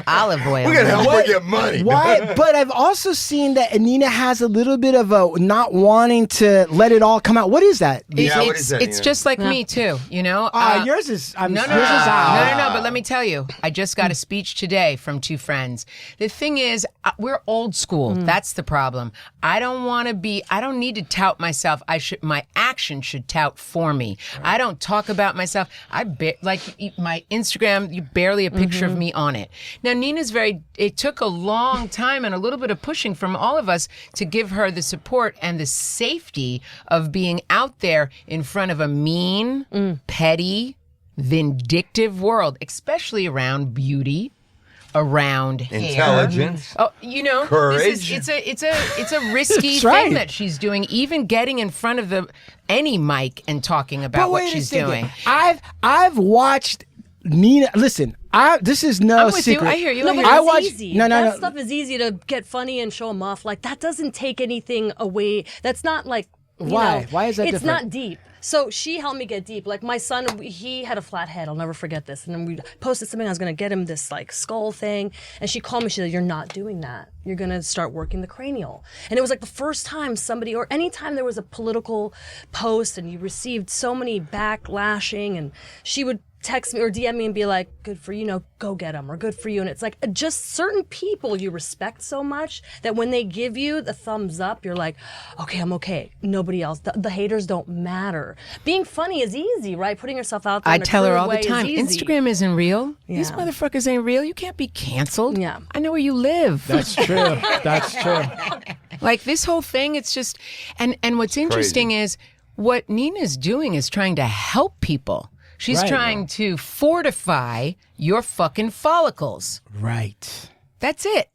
Speaker 4: Olive oil.
Speaker 2: We're gonna help her get money.
Speaker 3: Why? But I've also seen that Nina has a little bit of a not wanting to let it all come out. What is that?
Speaker 2: Yeah, what
Speaker 4: it's
Speaker 2: is that,
Speaker 4: it's
Speaker 2: Nina?
Speaker 4: just like me too. You know.
Speaker 3: Yours is.
Speaker 4: No,
Speaker 3: yours is out.
Speaker 4: no. But let me tell you, I just got a speech today from two friends. The thing is, we're old school. That's the problem. I don't want to be. I don't need to tout myself. My action should tout for me. I don't talk about myself. Like my Instagram, you barely a picture of me on it. Now Nina's it took a long time and a little bit of pushing from all of us to give her the support and the safety of being out there in front of a mean, petty, vindictive world, especially around beauty, around hair.
Speaker 2: Intelligence.
Speaker 4: Oh, you know,
Speaker 2: Courage.
Speaker 4: it's a risky
Speaker 3: That's right.
Speaker 4: thing that she's doing. Even getting in front of any mic and talking about
Speaker 3: But
Speaker 4: what
Speaker 3: wait a
Speaker 4: she's
Speaker 3: second.
Speaker 4: doing.
Speaker 3: I've watched Nina. Listen, this is no
Speaker 4: I'm with you.
Speaker 3: secret.
Speaker 4: I hear you.
Speaker 5: No,
Speaker 4: I
Speaker 5: but
Speaker 4: hear you.
Speaker 3: I
Speaker 5: it's
Speaker 3: watch-
Speaker 5: easy.
Speaker 3: no.
Speaker 5: That stuff is easy to get funny and show them off. Like that doesn't take anything away. That's not like you
Speaker 3: Why?
Speaker 5: know,
Speaker 3: Why is that
Speaker 5: It's
Speaker 3: different?
Speaker 5: not deep. So she helped me get deep. Like my son, he had a flat head. I'll never forget this. And then we posted something. I was going to get him this like skull thing. And she called me. She said, "You're not doing that. You're going to start working the cranial." And it was like the first time somebody, or anytime there was a political post and you received so many backlashing, and she would text me or DM me and be like, "Good for you, go get them," or "Good for you." And it's like just certain people you respect so much that when they give you the thumbs up, you're like, okay, I'm okay. Nobody else. The haters don't matter. Being funny is easy, right? Putting yourself out there.
Speaker 4: I
Speaker 5: in a
Speaker 4: tell her
Speaker 5: crude
Speaker 4: all the
Speaker 5: way is
Speaker 4: time,
Speaker 5: easy.
Speaker 4: Instagram isn't real. These
Speaker 5: Yeah.
Speaker 4: motherfuckers ain't real. You can't be canceled.
Speaker 5: Yeah.
Speaker 4: I know where you live.
Speaker 3: That's true. That's true.
Speaker 4: Like this whole thing, it's just, and what's interesting is what Nina's doing is trying to help people. She's
Speaker 3: Right.
Speaker 4: trying to fortify your fucking follicles.
Speaker 3: Right.
Speaker 4: That's it.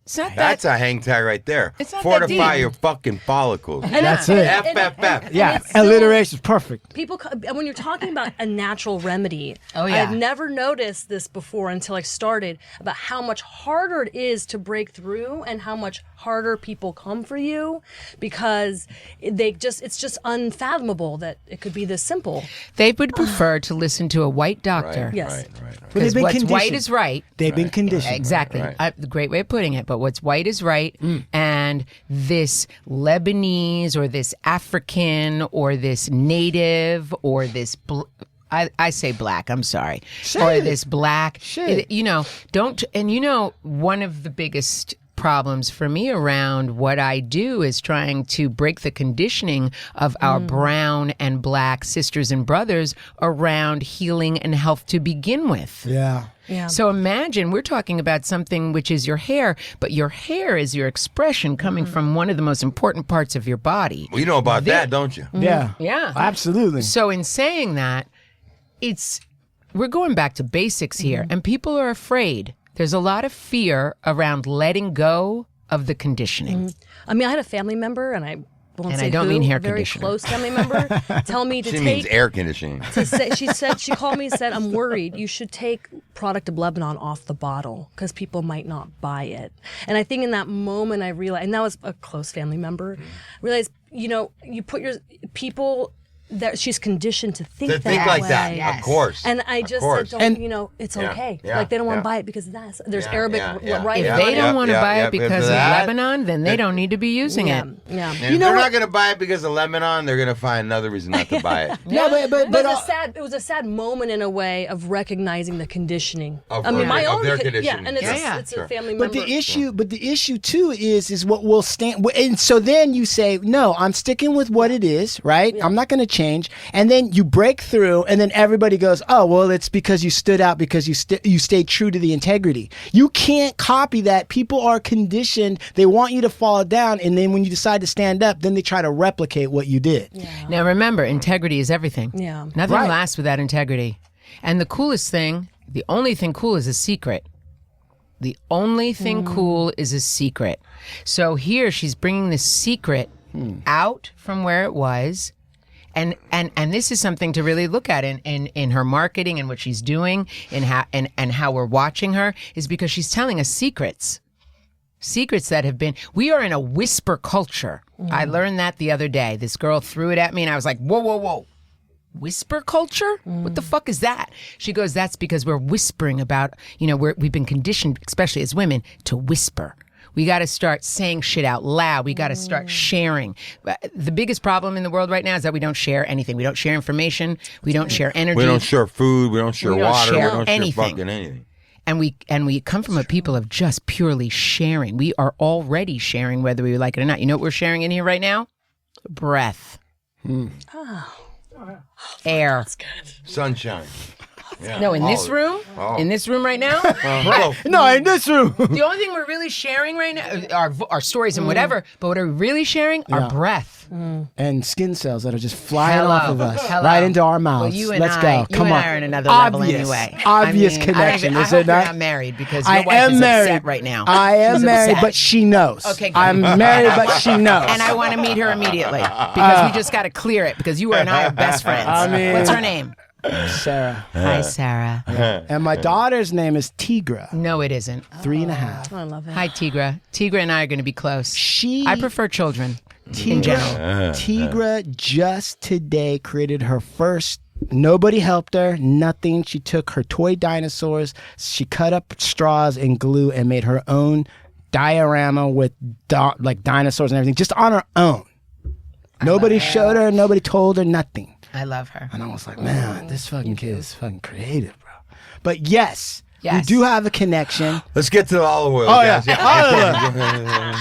Speaker 4: It's not that.
Speaker 2: That's a hang tag right there.
Speaker 4: It's not that
Speaker 2: Fortify
Speaker 4: deep.
Speaker 2: your fucking follicles.
Speaker 3: That's it.
Speaker 2: FFF.
Speaker 3: Yeah,
Speaker 5: it's still-
Speaker 3: alliteration's perfect.
Speaker 5: People, when you're talking about a natural remedy,
Speaker 4: Oh, yeah.
Speaker 5: I've never noticed this before until I started about how much harder it is to break through and how much harder people come for you because it's just unfathomable that it could be this simple.
Speaker 4: They would prefer to listen to a white doctor.
Speaker 2: Right,
Speaker 5: Yes.
Speaker 2: right.
Speaker 3: But they've
Speaker 4: Because
Speaker 3: been
Speaker 4: what's white
Speaker 3: conditioned.
Speaker 4: is right.
Speaker 3: They've been conditioned.
Speaker 4: Exactly.
Speaker 2: Right.
Speaker 4: The great way of putting it. But what's white is right. And this Lebanese or this African or this native or this... I say black, I'm sorry. Or
Speaker 3: it.
Speaker 4: this black.
Speaker 3: Shit.
Speaker 4: Don't... And one of the biggest problems for me around what I do is trying to break the conditioning of our brown and black sisters and brothers around healing and health to begin with.
Speaker 3: Yeah.
Speaker 5: Yeah.
Speaker 4: So imagine we're talking about something which is your hair, but your hair is your expression coming from one of the most important parts of your body.
Speaker 2: Well, you know about that, don't you?
Speaker 3: Yeah.
Speaker 4: Yeah.
Speaker 3: Absolutely.
Speaker 4: So in saying that, we're going back to basics here, and people are afraid. There's a lot of fear around letting go of the conditioning.
Speaker 5: I mean, I had a family member, and I won't
Speaker 4: And
Speaker 5: say
Speaker 4: I don't
Speaker 5: who,
Speaker 4: mean hair
Speaker 5: a very
Speaker 4: conditioner.
Speaker 5: close family member, tell me to
Speaker 2: She
Speaker 5: take.
Speaker 2: means air conditioning.
Speaker 5: She called me and said, I'm worried. You should take product of Lebanon off the bottle because people might not buy it. And I think in that moment I realized, and that was a close family member, realized, you put your people that she's conditioned to think
Speaker 2: To
Speaker 5: that
Speaker 2: think like
Speaker 5: way.
Speaker 2: that,
Speaker 4: Yes.
Speaker 2: of course.
Speaker 5: And I just
Speaker 2: course.
Speaker 5: said, it's
Speaker 2: Yeah,
Speaker 5: okay.
Speaker 2: yeah,
Speaker 5: Like they don't want
Speaker 2: yeah.
Speaker 5: to buy it because there's
Speaker 2: Yeah,
Speaker 5: Arabic
Speaker 2: yeah.
Speaker 5: right
Speaker 4: If
Speaker 2: Yeah,
Speaker 4: they don't want to buy
Speaker 2: yeah,
Speaker 4: it because of
Speaker 2: that-
Speaker 4: Lebanon, then they don't need to be using
Speaker 5: yeah,
Speaker 4: it.
Speaker 5: yeah.
Speaker 2: And if they're not going to buy it because of Lebanon, they're going to find another reason not to buy it.
Speaker 3: No, but
Speaker 5: It was a sad moment in a way of recognizing the conditioning.
Speaker 2: Of
Speaker 5: I mean,
Speaker 2: their-
Speaker 5: my
Speaker 2: of
Speaker 5: own
Speaker 2: their
Speaker 5: yeah,
Speaker 2: conditioning.
Speaker 5: and it's,
Speaker 4: Yeah,
Speaker 5: it's
Speaker 2: sure.
Speaker 5: a family member.
Speaker 3: But the issue too is what will stand. And so then you say, no, I'm sticking with what it is, right? I'm not going to change. And then you break through, and then everybody goes, oh, well, it's because you stood out because you stayed true to the integrity. You can't copy that. People are conditioned. They want you to fall down, and then when you decide to stand up, then they try to replicate what you did.
Speaker 4: Now remember, integrity is everything.
Speaker 5: Yeah.
Speaker 4: Nothing
Speaker 3: Right.
Speaker 4: lasts without integrity. And the coolest thing, the only thing cool is a secret. The only thing cool is a secret. So here she's bringing this secret out from where it was. And this is something to really look at in her marketing and what she's doing and how we're watching her is because she's telling us secrets that have been, we are in a whisper culture. I learned that the other day. This girl threw it at me and I was like, whoa. Whisper culture? What the fuck is that? She goes, that's because we're whispering about, we've been conditioned, especially as women, to whisper. We got to start saying shit out loud. We got to start sharing. The biggest problem in the world right now is that we don't share anything. We don't share information. We don't share energy.
Speaker 2: We don't share food. We don't share
Speaker 4: We don't
Speaker 2: water.
Speaker 4: share
Speaker 2: We don't
Speaker 4: anything.
Speaker 2: share fucking anything.
Speaker 4: And we come from a people of just purely sharing. We are already sharing whether we like it or not. You know what we're sharing in here right now? Breath. Air.
Speaker 2: Sunshine. Yeah,
Speaker 4: No, in
Speaker 2: all
Speaker 4: this
Speaker 2: of it.
Speaker 4: room,
Speaker 2: Oh.
Speaker 4: in this room right now,
Speaker 2: Well,
Speaker 3: No, in this room.
Speaker 4: the only thing we're really sharing right now are our stories and whatever, but what are we really sharing?
Speaker 3: Yeah.
Speaker 4: Our breath.
Speaker 3: And skin cells that are just flying
Speaker 4: Hello.
Speaker 3: off of us,
Speaker 4: Hello.
Speaker 3: right into our mouths.
Speaker 4: Well, you and
Speaker 3: Let's
Speaker 4: I,
Speaker 3: go.
Speaker 4: you
Speaker 3: Come
Speaker 4: and
Speaker 3: on.
Speaker 4: I are in another level
Speaker 3: Obvious,
Speaker 4: anyway.
Speaker 3: Obvious
Speaker 4: I mean,
Speaker 3: connection.
Speaker 4: I
Speaker 3: Is
Speaker 4: hope
Speaker 3: it not?
Speaker 4: you're not married because your
Speaker 3: I
Speaker 4: wife
Speaker 3: am
Speaker 4: is
Speaker 3: married
Speaker 4: upset right now.
Speaker 3: I am
Speaker 4: She's
Speaker 3: married,
Speaker 4: upset.
Speaker 3: but she knows.
Speaker 4: Okay, good.
Speaker 3: I'm married, but she knows.
Speaker 4: And I want to meet her immediately because we just got to clear it because you and I are best friends.
Speaker 3: I mean-
Speaker 4: What's her name?
Speaker 3: Sarah.
Speaker 4: Hi, Sarah.
Speaker 3: And my daughter's name is Tigra,
Speaker 4: No, it isn't.
Speaker 3: 3.5.
Speaker 5: I love it.
Speaker 4: Hi, Tigra. Tigra and I are going to be close. I prefer children in general.
Speaker 3: Tigra just today created her first. Nobody helped her, nothing. She took her toy dinosaurs, she cut up straws and glue and made her own diorama with like dinosaurs and everything, just on her own. Nobody showed her, nobody told her, nothing.
Speaker 4: I love her.
Speaker 3: And I was like, man, this fucking kid is fucking creative, bro. But yes, we
Speaker 4: Yes.
Speaker 3: do have a connection.
Speaker 2: let's get to the olive oil,
Speaker 3: Oh,
Speaker 2: guys.
Speaker 3: yeah.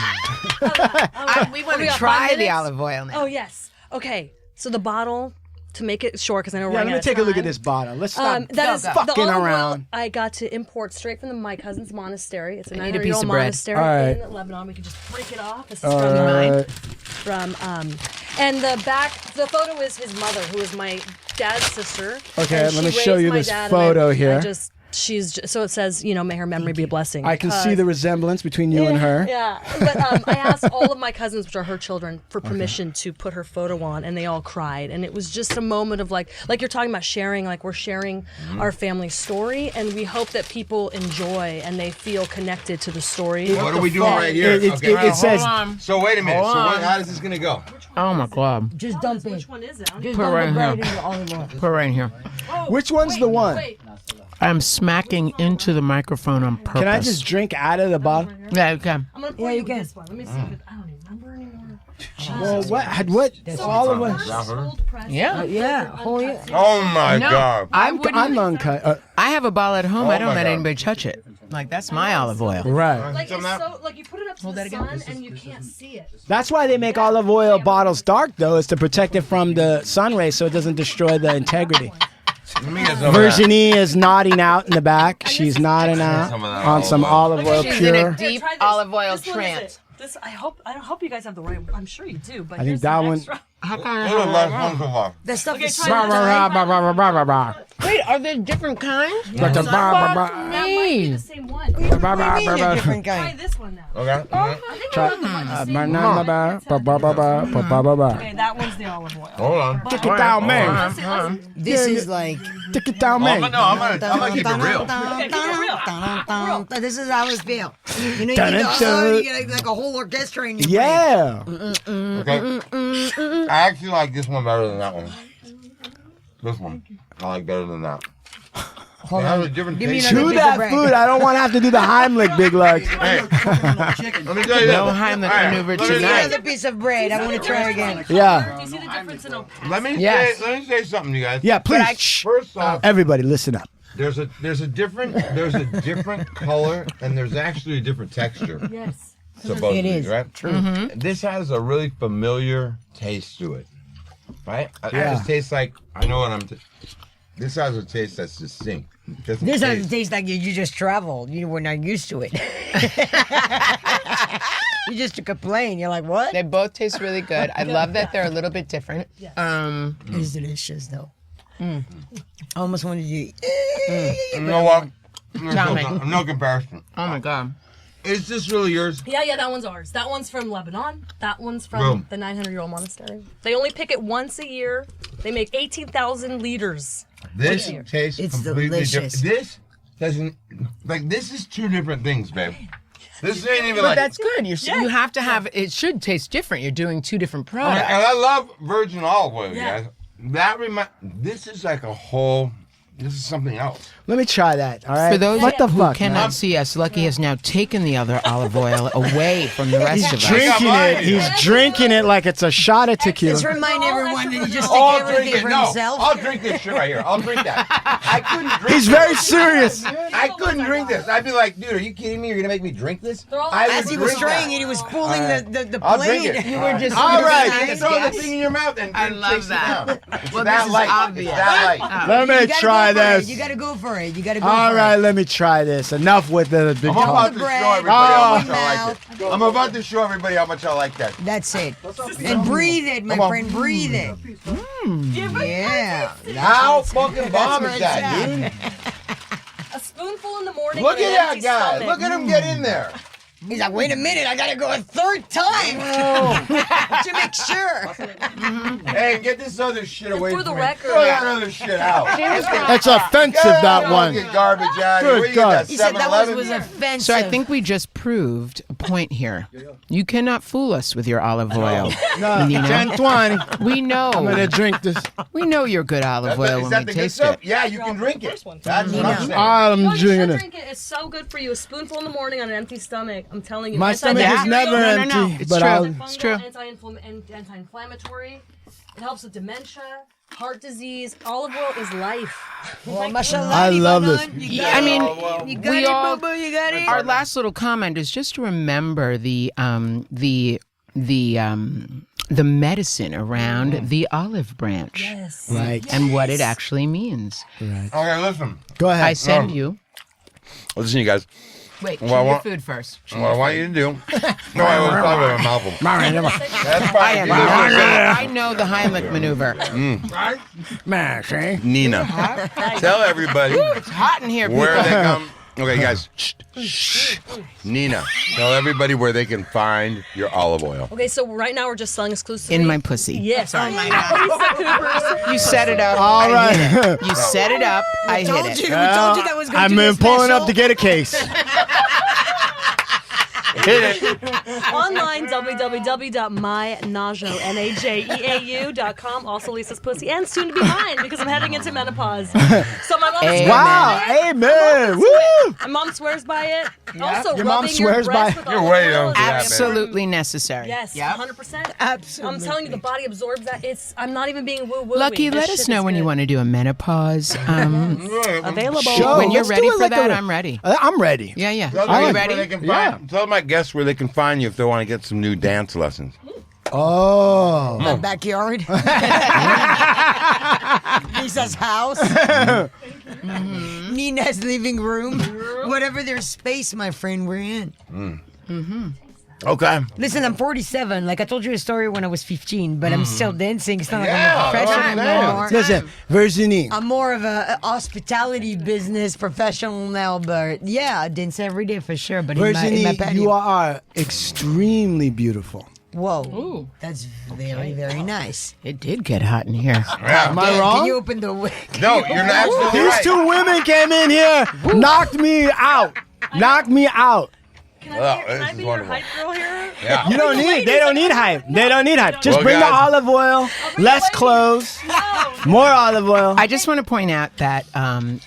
Speaker 4: We want
Speaker 5: we
Speaker 4: to
Speaker 5: got
Speaker 4: try
Speaker 5: 5
Speaker 4: the
Speaker 5: minutes?
Speaker 4: olive oil now.
Speaker 5: Oh yes. Okay. So the bottle, to make it short, because I know we're
Speaker 3: Yeah, let
Speaker 5: running
Speaker 3: me
Speaker 5: out of
Speaker 3: take a look at
Speaker 5: time.
Speaker 3: this bottle. Let's stop.
Speaker 5: That is
Speaker 4: go.
Speaker 5: the
Speaker 3: Fucking
Speaker 5: olive oil
Speaker 3: around.
Speaker 5: I got to import straight from my cousin's monastery. It's a
Speaker 4: I need a
Speaker 5: 900-year-old
Speaker 4: piece of bread.
Speaker 5: monastery
Speaker 3: All right.
Speaker 5: in Lebanon. We can just break it off. This is
Speaker 3: All
Speaker 5: from
Speaker 3: right.
Speaker 5: and the photo is his mother, who is my dad's sister.
Speaker 3: Okay,
Speaker 5: and
Speaker 3: let me
Speaker 5: she
Speaker 3: show
Speaker 5: raised
Speaker 3: you
Speaker 5: my
Speaker 3: this
Speaker 5: dad, and
Speaker 3: photo
Speaker 5: I
Speaker 3: here.
Speaker 5: just so it says, may her memory be a blessing.
Speaker 3: I can see the resemblance between you and her.
Speaker 5: Yeah, but I asked all of my cousins, which are her children, for permission to put her photo on, and they all cried. And it was just a moment of like you're talking about sharing, like we're sharing our family story, and we hope that people enjoy and they feel connected to the story.
Speaker 2: What are we doing right here?
Speaker 3: It says.
Speaker 2: So wait a minute. How is this gonna go?
Speaker 7: Oh my God.
Speaker 6: Just dump it.
Speaker 5: Which one is it?
Speaker 6: Just
Speaker 7: Put
Speaker 6: dump
Speaker 7: right
Speaker 6: it right
Speaker 7: here.
Speaker 6: in the olive oil.
Speaker 7: Put right here.
Speaker 3: Which one's the one?
Speaker 5: Wait.
Speaker 7: I'm smacking into the microphone on purpose.
Speaker 3: Can I just drink out of the bottle?
Speaker 7: Yeah, you can.
Speaker 5: I'm gonna pour
Speaker 6: you
Speaker 5: you
Speaker 6: can.
Speaker 5: this one. Let me see if it, I don't even remember anymore.
Speaker 3: Well, what? All of us.
Speaker 5: Cold press.
Speaker 7: Yeah.
Speaker 6: Yeah. Oh, yeah.
Speaker 2: Oh my God.
Speaker 3: I'm uncut.
Speaker 7: I have a bottle at home. I don't
Speaker 2: my
Speaker 7: let
Speaker 2: God.
Speaker 7: anybody touch it. Like, that's my olive oil.
Speaker 3: Right.
Speaker 5: Like it's so like you put it up to the sun and you can't see it.
Speaker 3: That's why they make olive oil bottles dark, though, is to protect it from the sun rays so it doesn't destroy the integrity.
Speaker 2: Let me get some
Speaker 3: Virginie is nodding out in the back. She's nodding out
Speaker 2: Some of that
Speaker 3: on some olive oil
Speaker 7: She's in a
Speaker 3: pure.
Speaker 7: deep
Speaker 5: Try this.
Speaker 7: olive oil
Speaker 5: This one is
Speaker 7: trance.
Speaker 5: it. This I hope you guys have the right. I'm sure you do, but
Speaker 3: I think
Speaker 5: here's
Speaker 3: that
Speaker 5: some
Speaker 3: one-
Speaker 5: extra.
Speaker 7: How
Speaker 2: This is the best one so far.
Speaker 6: That stuff is so
Speaker 5: try that.
Speaker 6: tight.
Speaker 7: Wait, are there different kinds?
Speaker 5: That might be the same one.
Speaker 6: Different
Speaker 5: Try
Speaker 6: kind.
Speaker 5: this one now.
Speaker 2: Okay.
Speaker 5: I think I the same. Okay, that one's the olive oil.
Speaker 2: Hold on.
Speaker 3: Take it down, man.
Speaker 6: This is like.
Speaker 3: Take it down, man.
Speaker 2: I'm gonna keep it real.
Speaker 6: This is how it feels. You know, you get like a whole orchestra in your
Speaker 3: Yeah.
Speaker 2: Okay. I actually like this one better than that one. This one I like better than that. It has a different
Speaker 6: Give me
Speaker 2: taste.
Speaker 6: another
Speaker 3: Chew
Speaker 6: piece of
Speaker 3: that
Speaker 6: bread.
Speaker 3: food. I don't want to have to do the Heimlich, Big Lugs.
Speaker 2: Hey, let me tell you this.
Speaker 7: No Heimlich maneuver
Speaker 2: let me-
Speaker 6: Give me
Speaker 7: tonight.
Speaker 6: another piece of bread. I want to try again.
Speaker 3: Yeah.
Speaker 5: Do you see the difference in opaque?
Speaker 2: Let me
Speaker 7: Yes.
Speaker 2: say something, you guys.
Speaker 3: Yeah, please. Shh.
Speaker 2: First off,
Speaker 3: Everybody, listen up.
Speaker 2: there's a different color and there's actually a different texture
Speaker 5: Yes.
Speaker 2: to both
Speaker 6: It
Speaker 2: of these,
Speaker 6: is.
Speaker 2: right?
Speaker 6: True.
Speaker 2: This has a really familiar taste to it, right? It
Speaker 3: Yeah.
Speaker 2: just tastes like I know what I'm. This has a taste that's distinct. Doesn't
Speaker 6: This
Speaker 2: taste-
Speaker 6: doesn't taste like you just traveled. You were not used to it. You just took a plane. You're like, what?
Speaker 7: They both taste really good. I love that they're a little bit different.
Speaker 6: It's delicious, though. I almost wanted to.
Speaker 2: You know what?
Speaker 7: Charming.
Speaker 2: No comparison.
Speaker 7: Oh my God.
Speaker 2: Is this really yours?
Speaker 5: Yeah, that one's ours. That one's from Lebanon. That one's from
Speaker 2: Boom.
Speaker 5: the 900-year-old monastery. They only pick it once a year. They make 18,000 liters.
Speaker 2: This tastes
Speaker 6: It's
Speaker 2: completely
Speaker 6: delicious.
Speaker 2: different. This doesn't like. This is two different things, babe. This ain't even
Speaker 7: But
Speaker 2: like.
Speaker 7: that's good. You have to have, it should taste different. You're doing two different
Speaker 2: And
Speaker 7: products.
Speaker 2: I love virgin olive oil,
Speaker 5: Yeah.
Speaker 2: guys. This is like a whole. This is something else.
Speaker 3: Let me try that. All right.
Speaker 7: For those
Speaker 3: what the
Speaker 7: who
Speaker 3: fuck,
Speaker 7: cannot
Speaker 3: man?
Speaker 7: see us, Lucky has now taken the other olive oil away from the rest of us.
Speaker 3: Drinking it. He's drinking it like it's a shot of tequila.
Speaker 6: Just remind everyone that you just
Speaker 2: I'll
Speaker 6: take
Speaker 2: drink
Speaker 6: everything
Speaker 2: it.
Speaker 6: for
Speaker 2: No,
Speaker 6: himself.
Speaker 2: I'll drink this shit right here. I'll drink that. I couldn't drink.
Speaker 3: He's very serious.
Speaker 2: I couldn't drink this. I'd be like, dude, are you kidding me? You're gonna make me drink this?
Speaker 5: all-
Speaker 2: I
Speaker 6: As
Speaker 2: would
Speaker 6: he was
Speaker 2: drink
Speaker 6: trying
Speaker 2: that.
Speaker 6: it, he was pulling the
Speaker 2: I'll drink
Speaker 6: plate.
Speaker 2: it.
Speaker 7: You were just
Speaker 2: All
Speaker 7: you were
Speaker 2: right,
Speaker 7: just
Speaker 2: you can throw the
Speaker 7: guess.
Speaker 2: thing in your mouth and
Speaker 7: I
Speaker 2: and
Speaker 7: love
Speaker 2: chase it
Speaker 7: that.
Speaker 2: down. It's
Speaker 7: Well,
Speaker 2: that
Speaker 7: this is
Speaker 2: light.
Speaker 7: obvious.
Speaker 2: It's that light.
Speaker 3: Let me
Speaker 6: You gotta
Speaker 3: try
Speaker 6: go for it.
Speaker 3: this.
Speaker 6: You gotta go for it. You gotta go
Speaker 3: All
Speaker 6: for
Speaker 3: right,
Speaker 6: it.
Speaker 3: let me try this. Enough with the big
Speaker 2: I'm about to show
Speaker 6: bread,
Speaker 2: everybody how much
Speaker 6: open
Speaker 2: I like it. I'm about to show everybody how much I like that.
Speaker 6: That's it. And breathe it, my
Speaker 2: Come on.
Speaker 6: friend. Breathe it. Yeah.
Speaker 2: How fucking bomb
Speaker 6: where
Speaker 2: is
Speaker 6: it's
Speaker 2: that,
Speaker 6: at.
Speaker 2: dude?
Speaker 5: A spoonful in the morning.
Speaker 2: Look
Speaker 5: and
Speaker 2: at
Speaker 5: an
Speaker 2: that
Speaker 5: empty
Speaker 2: guy.
Speaker 5: stomach.
Speaker 2: Look at him get in there.
Speaker 6: He's like, wait a minute, I gotta go a third time to make sure.
Speaker 2: Hey, get this other shit away
Speaker 5: for
Speaker 2: from
Speaker 5: the
Speaker 2: me.
Speaker 5: record-
Speaker 2: Throw that other shit out.
Speaker 3: It's offensive, that one.
Speaker 2: Get garbage out of here.
Speaker 3: Good
Speaker 2: Where you
Speaker 3: God.
Speaker 2: get
Speaker 6: He
Speaker 2: that
Speaker 6: said that was
Speaker 2: 7-Eleven?
Speaker 6: offensive.
Speaker 7: So I think we just proved a point here. You cannot fool us with your olive oil.
Speaker 3: No,
Speaker 7: Nina.
Speaker 3: 1020.
Speaker 7: We know.
Speaker 3: I'm gonna drink this.
Speaker 7: We know you're good olive oil
Speaker 2: Is
Speaker 7: when
Speaker 2: that
Speaker 7: we
Speaker 2: the good
Speaker 7: taste
Speaker 2: stuff?
Speaker 7: it.
Speaker 2: Yeah, you can drink it. That's what I'm saying.
Speaker 3: I'm
Speaker 5: No, you should
Speaker 3: drinking it.
Speaker 5: drink it. It's so good for you. A spoonful in the morning on an empty stomach. I'm telling you.
Speaker 3: My stomach is never
Speaker 7: No,
Speaker 3: empty,
Speaker 7: no, it's
Speaker 3: but
Speaker 7: true.
Speaker 3: I'll.
Speaker 7: It's true.
Speaker 5: Anti-inflammatory. It helps with dementia, heart disease. Olive oil is life.
Speaker 6: Well, mashallah,
Speaker 3: I love
Speaker 6: Lebanon.
Speaker 3: this.
Speaker 6: You got
Speaker 7: I
Speaker 6: it.
Speaker 7: mean,
Speaker 6: You got
Speaker 7: we
Speaker 6: it,
Speaker 7: all.
Speaker 6: boo-boo, you got it.
Speaker 7: Our last little comment is just to remember the medicine around the olive branch
Speaker 5: Yes.
Speaker 3: Right.
Speaker 7: and what it actually means.
Speaker 2: Okay, listen.
Speaker 3: Go ahead.
Speaker 7: I send you.
Speaker 2: Listen, you guys.
Speaker 7: Wait, chew
Speaker 2: Well, I
Speaker 7: your
Speaker 2: want-
Speaker 7: food first.
Speaker 2: What I want you to do. No, I was talking about a mouthful. That's fine.
Speaker 7: I know the Heimlich maneuver.
Speaker 3: Man, see?
Speaker 2: Nina, tell everybody
Speaker 7: It's hot in here,
Speaker 2: where
Speaker 7: people.
Speaker 2: they come. Okay, guys. Shh. Nina, tell everybody where they can find your olive oil.
Speaker 5: Okay, so right now we're just selling exclusively.
Speaker 7: In my pussy.
Speaker 5: Yes. Oh my God.
Speaker 7: You set it up.
Speaker 3: All
Speaker 7: I
Speaker 3: right.
Speaker 7: hit it. You set it up. I hit it.
Speaker 6: We told you that was going
Speaker 3: I've
Speaker 6: to be
Speaker 3: been pulling
Speaker 6: special.
Speaker 3: up to get a case.
Speaker 2: Hit it.
Speaker 5: Online, www.mynajeau.com. Also Lisa's pussy, and soon to be mine because I'm heading into menopause. So my mom
Speaker 7: Amen.
Speaker 3: Wow, amen. Woo!
Speaker 5: My mom swears by it. Also,
Speaker 3: Your mom
Speaker 5: rubbing
Speaker 3: swears
Speaker 5: your
Speaker 3: by
Speaker 5: breast
Speaker 3: it.
Speaker 5: with
Speaker 2: You're
Speaker 5: olive
Speaker 2: way
Speaker 5: oil
Speaker 2: young
Speaker 5: is
Speaker 2: for that, man.
Speaker 7: Absolutely necessary.
Speaker 5: Yes,
Speaker 7: Yep.
Speaker 5: 100%.
Speaker 6: Absolutely.
Speaker 5: I'm telling you, the body absorbs that. I'm not even being woo-woo.
Speaker 7: Lucky, let us know when you want to do a menopause.
Speaker 5: Available.
Speaker 3: Show.
Speaker 7: When you're
Speaker 3: Let's
Speaker 7: ready
Speaker 3: do it
Speaker 7: for
Speaker 3: like
Speaker 7: that,
Speaker 3: a-
Speaker 7: I'm ready.
Speaker 3: I'm ready.
Speaker 7: Yeah, yeah.
Speaker 2: Tell
Speaker 7: Are you
Speaker 2: them where they
Speaker 7: ready?
Speaker 2: can find, Tell my guests where they can find you if they want to get some new dance lessons.
Speaker 3: Oh.
Speaker 6: My backyard. Lisa's house. Nina's living room. Whatever their space, my friend, we're in.
Speaker 2: Okay.
Speaker 6: Listen, I'm 47. Like I told you a story when I was 15, but I'm still dancing. It's not like
Speaker 2: Yeah,
Speaker 6: I'm a professional
Speaker 2: right,
Speaker 6: anymore.
Speaker 3: Listen, Virginie.
Speaker 6: I'm more of a hospitality business professional now, but yeah, I dance every day for sure. But in
Speaker 3: Virginie,
Speaker 6: my patio.
Speaker 3: you are extremely beautiful.
Speaker 6: Whoa, that's very, very nice.
Speaker 7: It did get hot in here.
Speaker 3: Am I
Speaker 6: Can
Speaker 3: wrong?
Speaker 6: you open the wick?
Speaker 2: No, you're not absolutely
Speaker 3: These
Speaker 2: right.
Speaker 3: two women came in here, knocked me out. Knocked me out.
Speaker 5: Can
Speaker 2: Oh,
Speaker 5: I
Speaker 2: this
Speaker 5: be
Speaker 2: is
Speaker 5: your
Speaker 2: wonderful.
Speaker 5: hype girl here?
Speaker 2: Yeah.
Speaker 3: You don't need. They don't need hype. They don't need hype. Just
Speaker 2: Well,
Speaker 3: bring the
Speaker 2: guys-
Speaker 3: olive oil, less clothes, more olive oil.
Speaker 7: I just want to point out that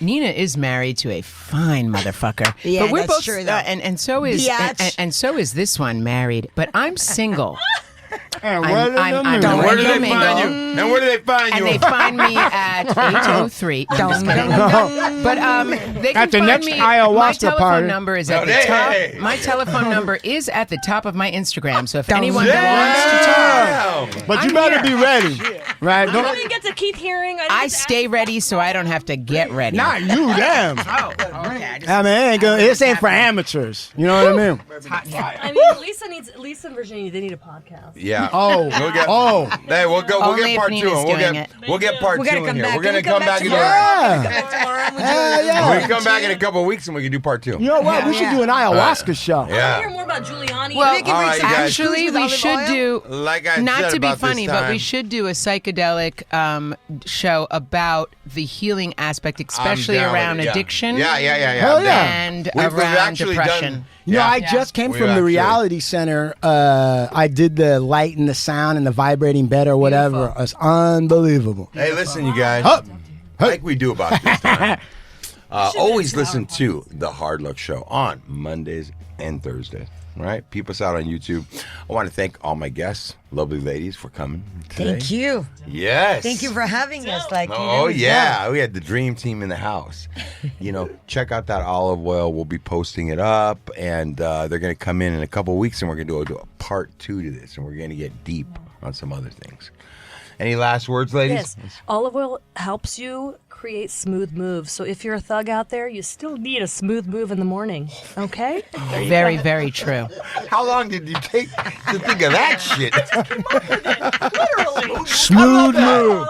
Speaker 7: Nina is married to a fine motherfucker.
Speaker 6: Yeah,
Speaker 7: but we're
Speaker 6: that's
Speaker 7: both,
Speaker 6: true, though.
Speaker 7: and so is
Speaker 6: Biatch.
Speaker 7: and so is this one married. But I'm single.
Speaker 3: And
Speaker 7: I'm-
Speaker 3: where did
Speaker 7: I'm-
Speaker 3: them
Speaker 7: I'm-
Speaker 3: do?
Speaker 2: And where do they
Speaker 7: Mingle.
Speaker 2: find you? And where do they find
Speaker 7: And
Speaker 2: you?
Speaker 7: they find me at 803. I'm just kidding. But they can
Speaker 3: At the
Speaker 7: find
Speaker 3: next
Speaker 7: me.
Speaker 3: ayahuasca
Speaker 7: My telephone
Speaker 3: party.
Speaker 7: number is
Speaker 2: No,
Speaker 7: at the
Speaker 2: hey,
Speaker 7: top.
Speaker 2: hey.
Speaker 7: My telephone number is at the top of my Instagram. So if anyone wants to talk,
Speaker 2: Damn.
Speaker 3: But you
Speaker 7: I'm
Speaker 3: better
Speaker 7: here.
Speaker 3: be ready, right?
Speaker 5: I
Speaker 3: Don't,
Speaker 5: didn't get to Keith hearing.
Speaker 7: I stay ready so I don't have to get ready.
Speaker 3: not you, damn.
Speaker 7: Oh, okay. I just,
Speaker 3: I mean, it ain't gonna, this ain't for amateurs. You know what I mean?
Speaker 7: it's hot in here.
Speaker 5: I mean, Lisa and Virginie, they need a podcast.
Speaker 2: Yeah.
Speaker 3: Oh,
Speaker 2: We'll get,
Speaker 3: oh.
Speaker 2: Hey, we'll
Speaker 7: Only
Speaker 2: get
Speaker 7: if
Speaker 2: part two.
Speaker 7: Nina's
Speaker 2: And we'll
Speaker 7: doing
Speaker 2: get
Speaker 7: it.
Speaker 2: we'll get part
Speaker 6: We
Speaker 2: two
Speaker 6: gotta
Speaker 2: in
Speaker 6: come
Speaker 2: here.
Speaker 6: back.
Speaker 2: We're gonna
Speaker 6: Can we
Speaker 2: come back and do
Speaker 6: tomorrow?
Speaker 3: Yeah.
Speaker 6: Come back tomorrow and we do
Speaker 3: Hell
Speaker 6: it.
Speaker 3: yeah.
Speaker 2: We can come back in a couple of weeks and we can do part two.
Speaker 3: You know what? We should do an ayahuasca show.
Speaker 5: I want to hear
Speaker 2: Yeah.
Speaker 5: more about Giuliani.
Speaker 7: Well,
Speaker 6: Make it
Speaker 2: All
Speaker 6: reach
Speaker 2: right,
Speaker 6: some
Speaker 2: guys.
Speaker 7: actually,
Speaker 6: with
Speaker 7: we
Speaker 6: olive
Speaker 7: should
Speaker 6: oil?
Speaker 7: do.
Speaker 2: Like I
Speaker 7: Not
Speaker 2: said
Speaker 7: to be
Speaker 2: about
Speaker 7: funny,
Speaker 2: this
Speaker 7: but we
Speaker 2: time,
Speaker 7: should do a psychedelic show about the healing aspect, especially
Speaker 2: down with
Speaker 7: around
Speaker 2: it, yeah.
Speaker 7: addiction.
Speaker 2: Yeah.
Speaker 3: Hell
Speaker 2: I'm
Speaker 3: yeah.
Speaker 2: down.
Speaker 7: And
Speaker 2: We've
Speaker 7: around
Speaker 2: actually
Speaker 7: depression.
Speaker 2: done.
Speaker 3: You know,
Speaker 2: Yeah.
Speaker 3: I just came
Speaker 2: We
Speaker 3: from the
Speaker 2: actually-
Speaker 3: reality center. I did the light and the sound and the vibrating bed or whatever. It's unbelievable.
Speaker 2: Hey, listen, you guys.
Speaker 3: Huh.
Speaker 2: Like we do about this time. Always listen to the Hard Luck Show on Mondays and Thursdays. Right? Peep us out on YouTube. I want to thank all my guests, lovely ladies, for coming today.
Speaker 6: Thank you.
Speaker 2: Yes.
Speaker 6: Thank you for having us. Like,
Speaker 2: Oh yeah, we had the dream team in the house. You know, check out that olive oil. We'll be posting it up, and they're going to come in a couple of weeks, and we're going to do a part 2 to this, and we're going to get deep on some other things. Any last words, ladies?
Speaker 5: Yes, olive oil helps you create smooth moves. So if you're a thug out there, you still need a smooth move in the morning. Okay?
Speaker 7: Very, very true.
Speaker 2: How long did you take to think of that shit?
Speaker 5: Literally.
Speaker 3: Smooth move.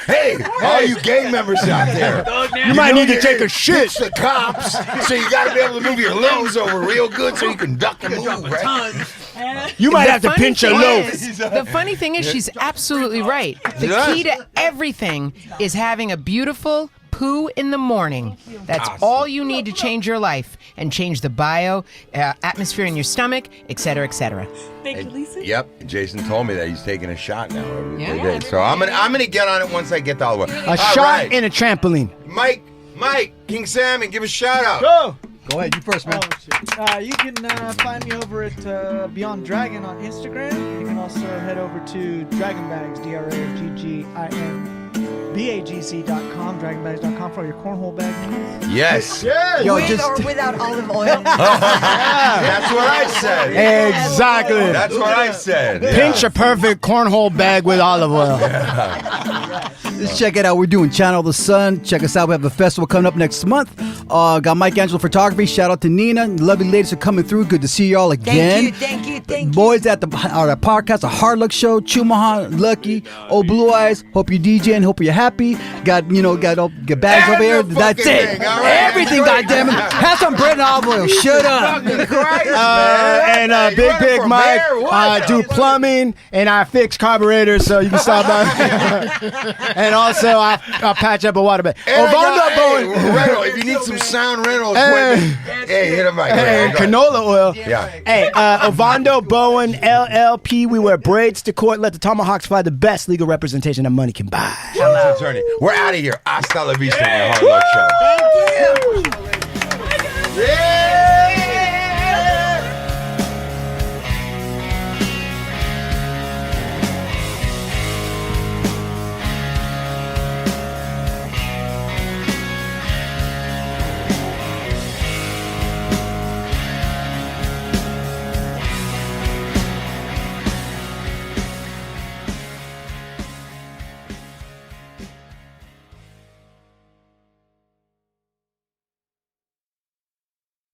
Speaker 2: Hey, all you gang members out there,
Speaker 3: You might need to take a shit.
Speaker 2: it's the cops, so you got to be able to move your limbs over real good so you can duck and move, right?
Speaker 3: You might have to
Speaker 7: funny
Speaker 3: pinch a
Speaker 7: thing
Speaker 3: loaf.
Speaker 7: is- the funny thing is, she's absolutely right. The
Speaker 2: Yes.
Speaker 7: key to everything is having a beautiful poo in the morning. That's all you need to change your life and change the atmosphere in your stomach, et cetera, et cetera.
Speaker 5: Thank you, Lisa.
Speaker 2: Yep, Jason told me that he's taking a shot now every
Speaker 7: Yeah.
Speaker 2: day. So I'm gonna get on it once I get the olive oil.
Speaker 3: A
Speaker 2: All
Speaker 3: shot
Speaker 2: right.
Speaker 3: and a trampoline.
Speaker 2: Mike, King Salmon, give a shout out.
Speaker 3: Go.
Speaker 8: Go ahead, you first, man. You can find me over at Beyond Dragon on Instagram. You can also head over to Dragon Bags, DRAGGINBAGZ.com, dragonbags.com for all your cornhole bag needs.
Speaker 2: Yes,
Speaker 3: Yo,
Speaker 6: With
Speaker 3: just
Speaker 6: or without olive oil.
Speaker 2: that's what I said.
Speaker 3: exactly.
Speaker 2: That's what I said.
Speaker 3: Pinch a perfect cornhole bag with olive oil.
Speaker 9: Let's check it out. We're doing Channel the Sun. Check us out. We have a festival coming up next month. Got Mike Angelo Photography. Shout out to Neena. Lovely ladies are coming through. Good to see y'all again.
Speaker 6: Thank you.
Speaker 9: Boys at the podcast, a Hard Luck Show. Chumahan, Lucky, Old Blue Eyes. Hope you're DJing. Hope you're happy. Got bags over here. That's it.
Speaker 2: Thing, right.
Speaker 9: Everything, goddammit. Have some bread and olive oil. Shut up.
Speaker 3: And Big Pic Mike, I do plumbing and I fix carburetors, so you can stop by. And also, I'll patch up a water bed.
Speaker 2: Rental, if you need some sound rental equipment, hey, hit him right.
Speaker 3: And canola oil.
Speaker 2: Yeah.
Speaker 3: Hey, Ovando Bowen, LLP. We wear braids to court. Let the Tomahawks fly. The best legal representation that money can buy.
Speaker 2: Attorney. We're out of here. Hasta la vista, Hard Luck Show.
Speaker 6: Thank you.
Speaker 2: Yeah.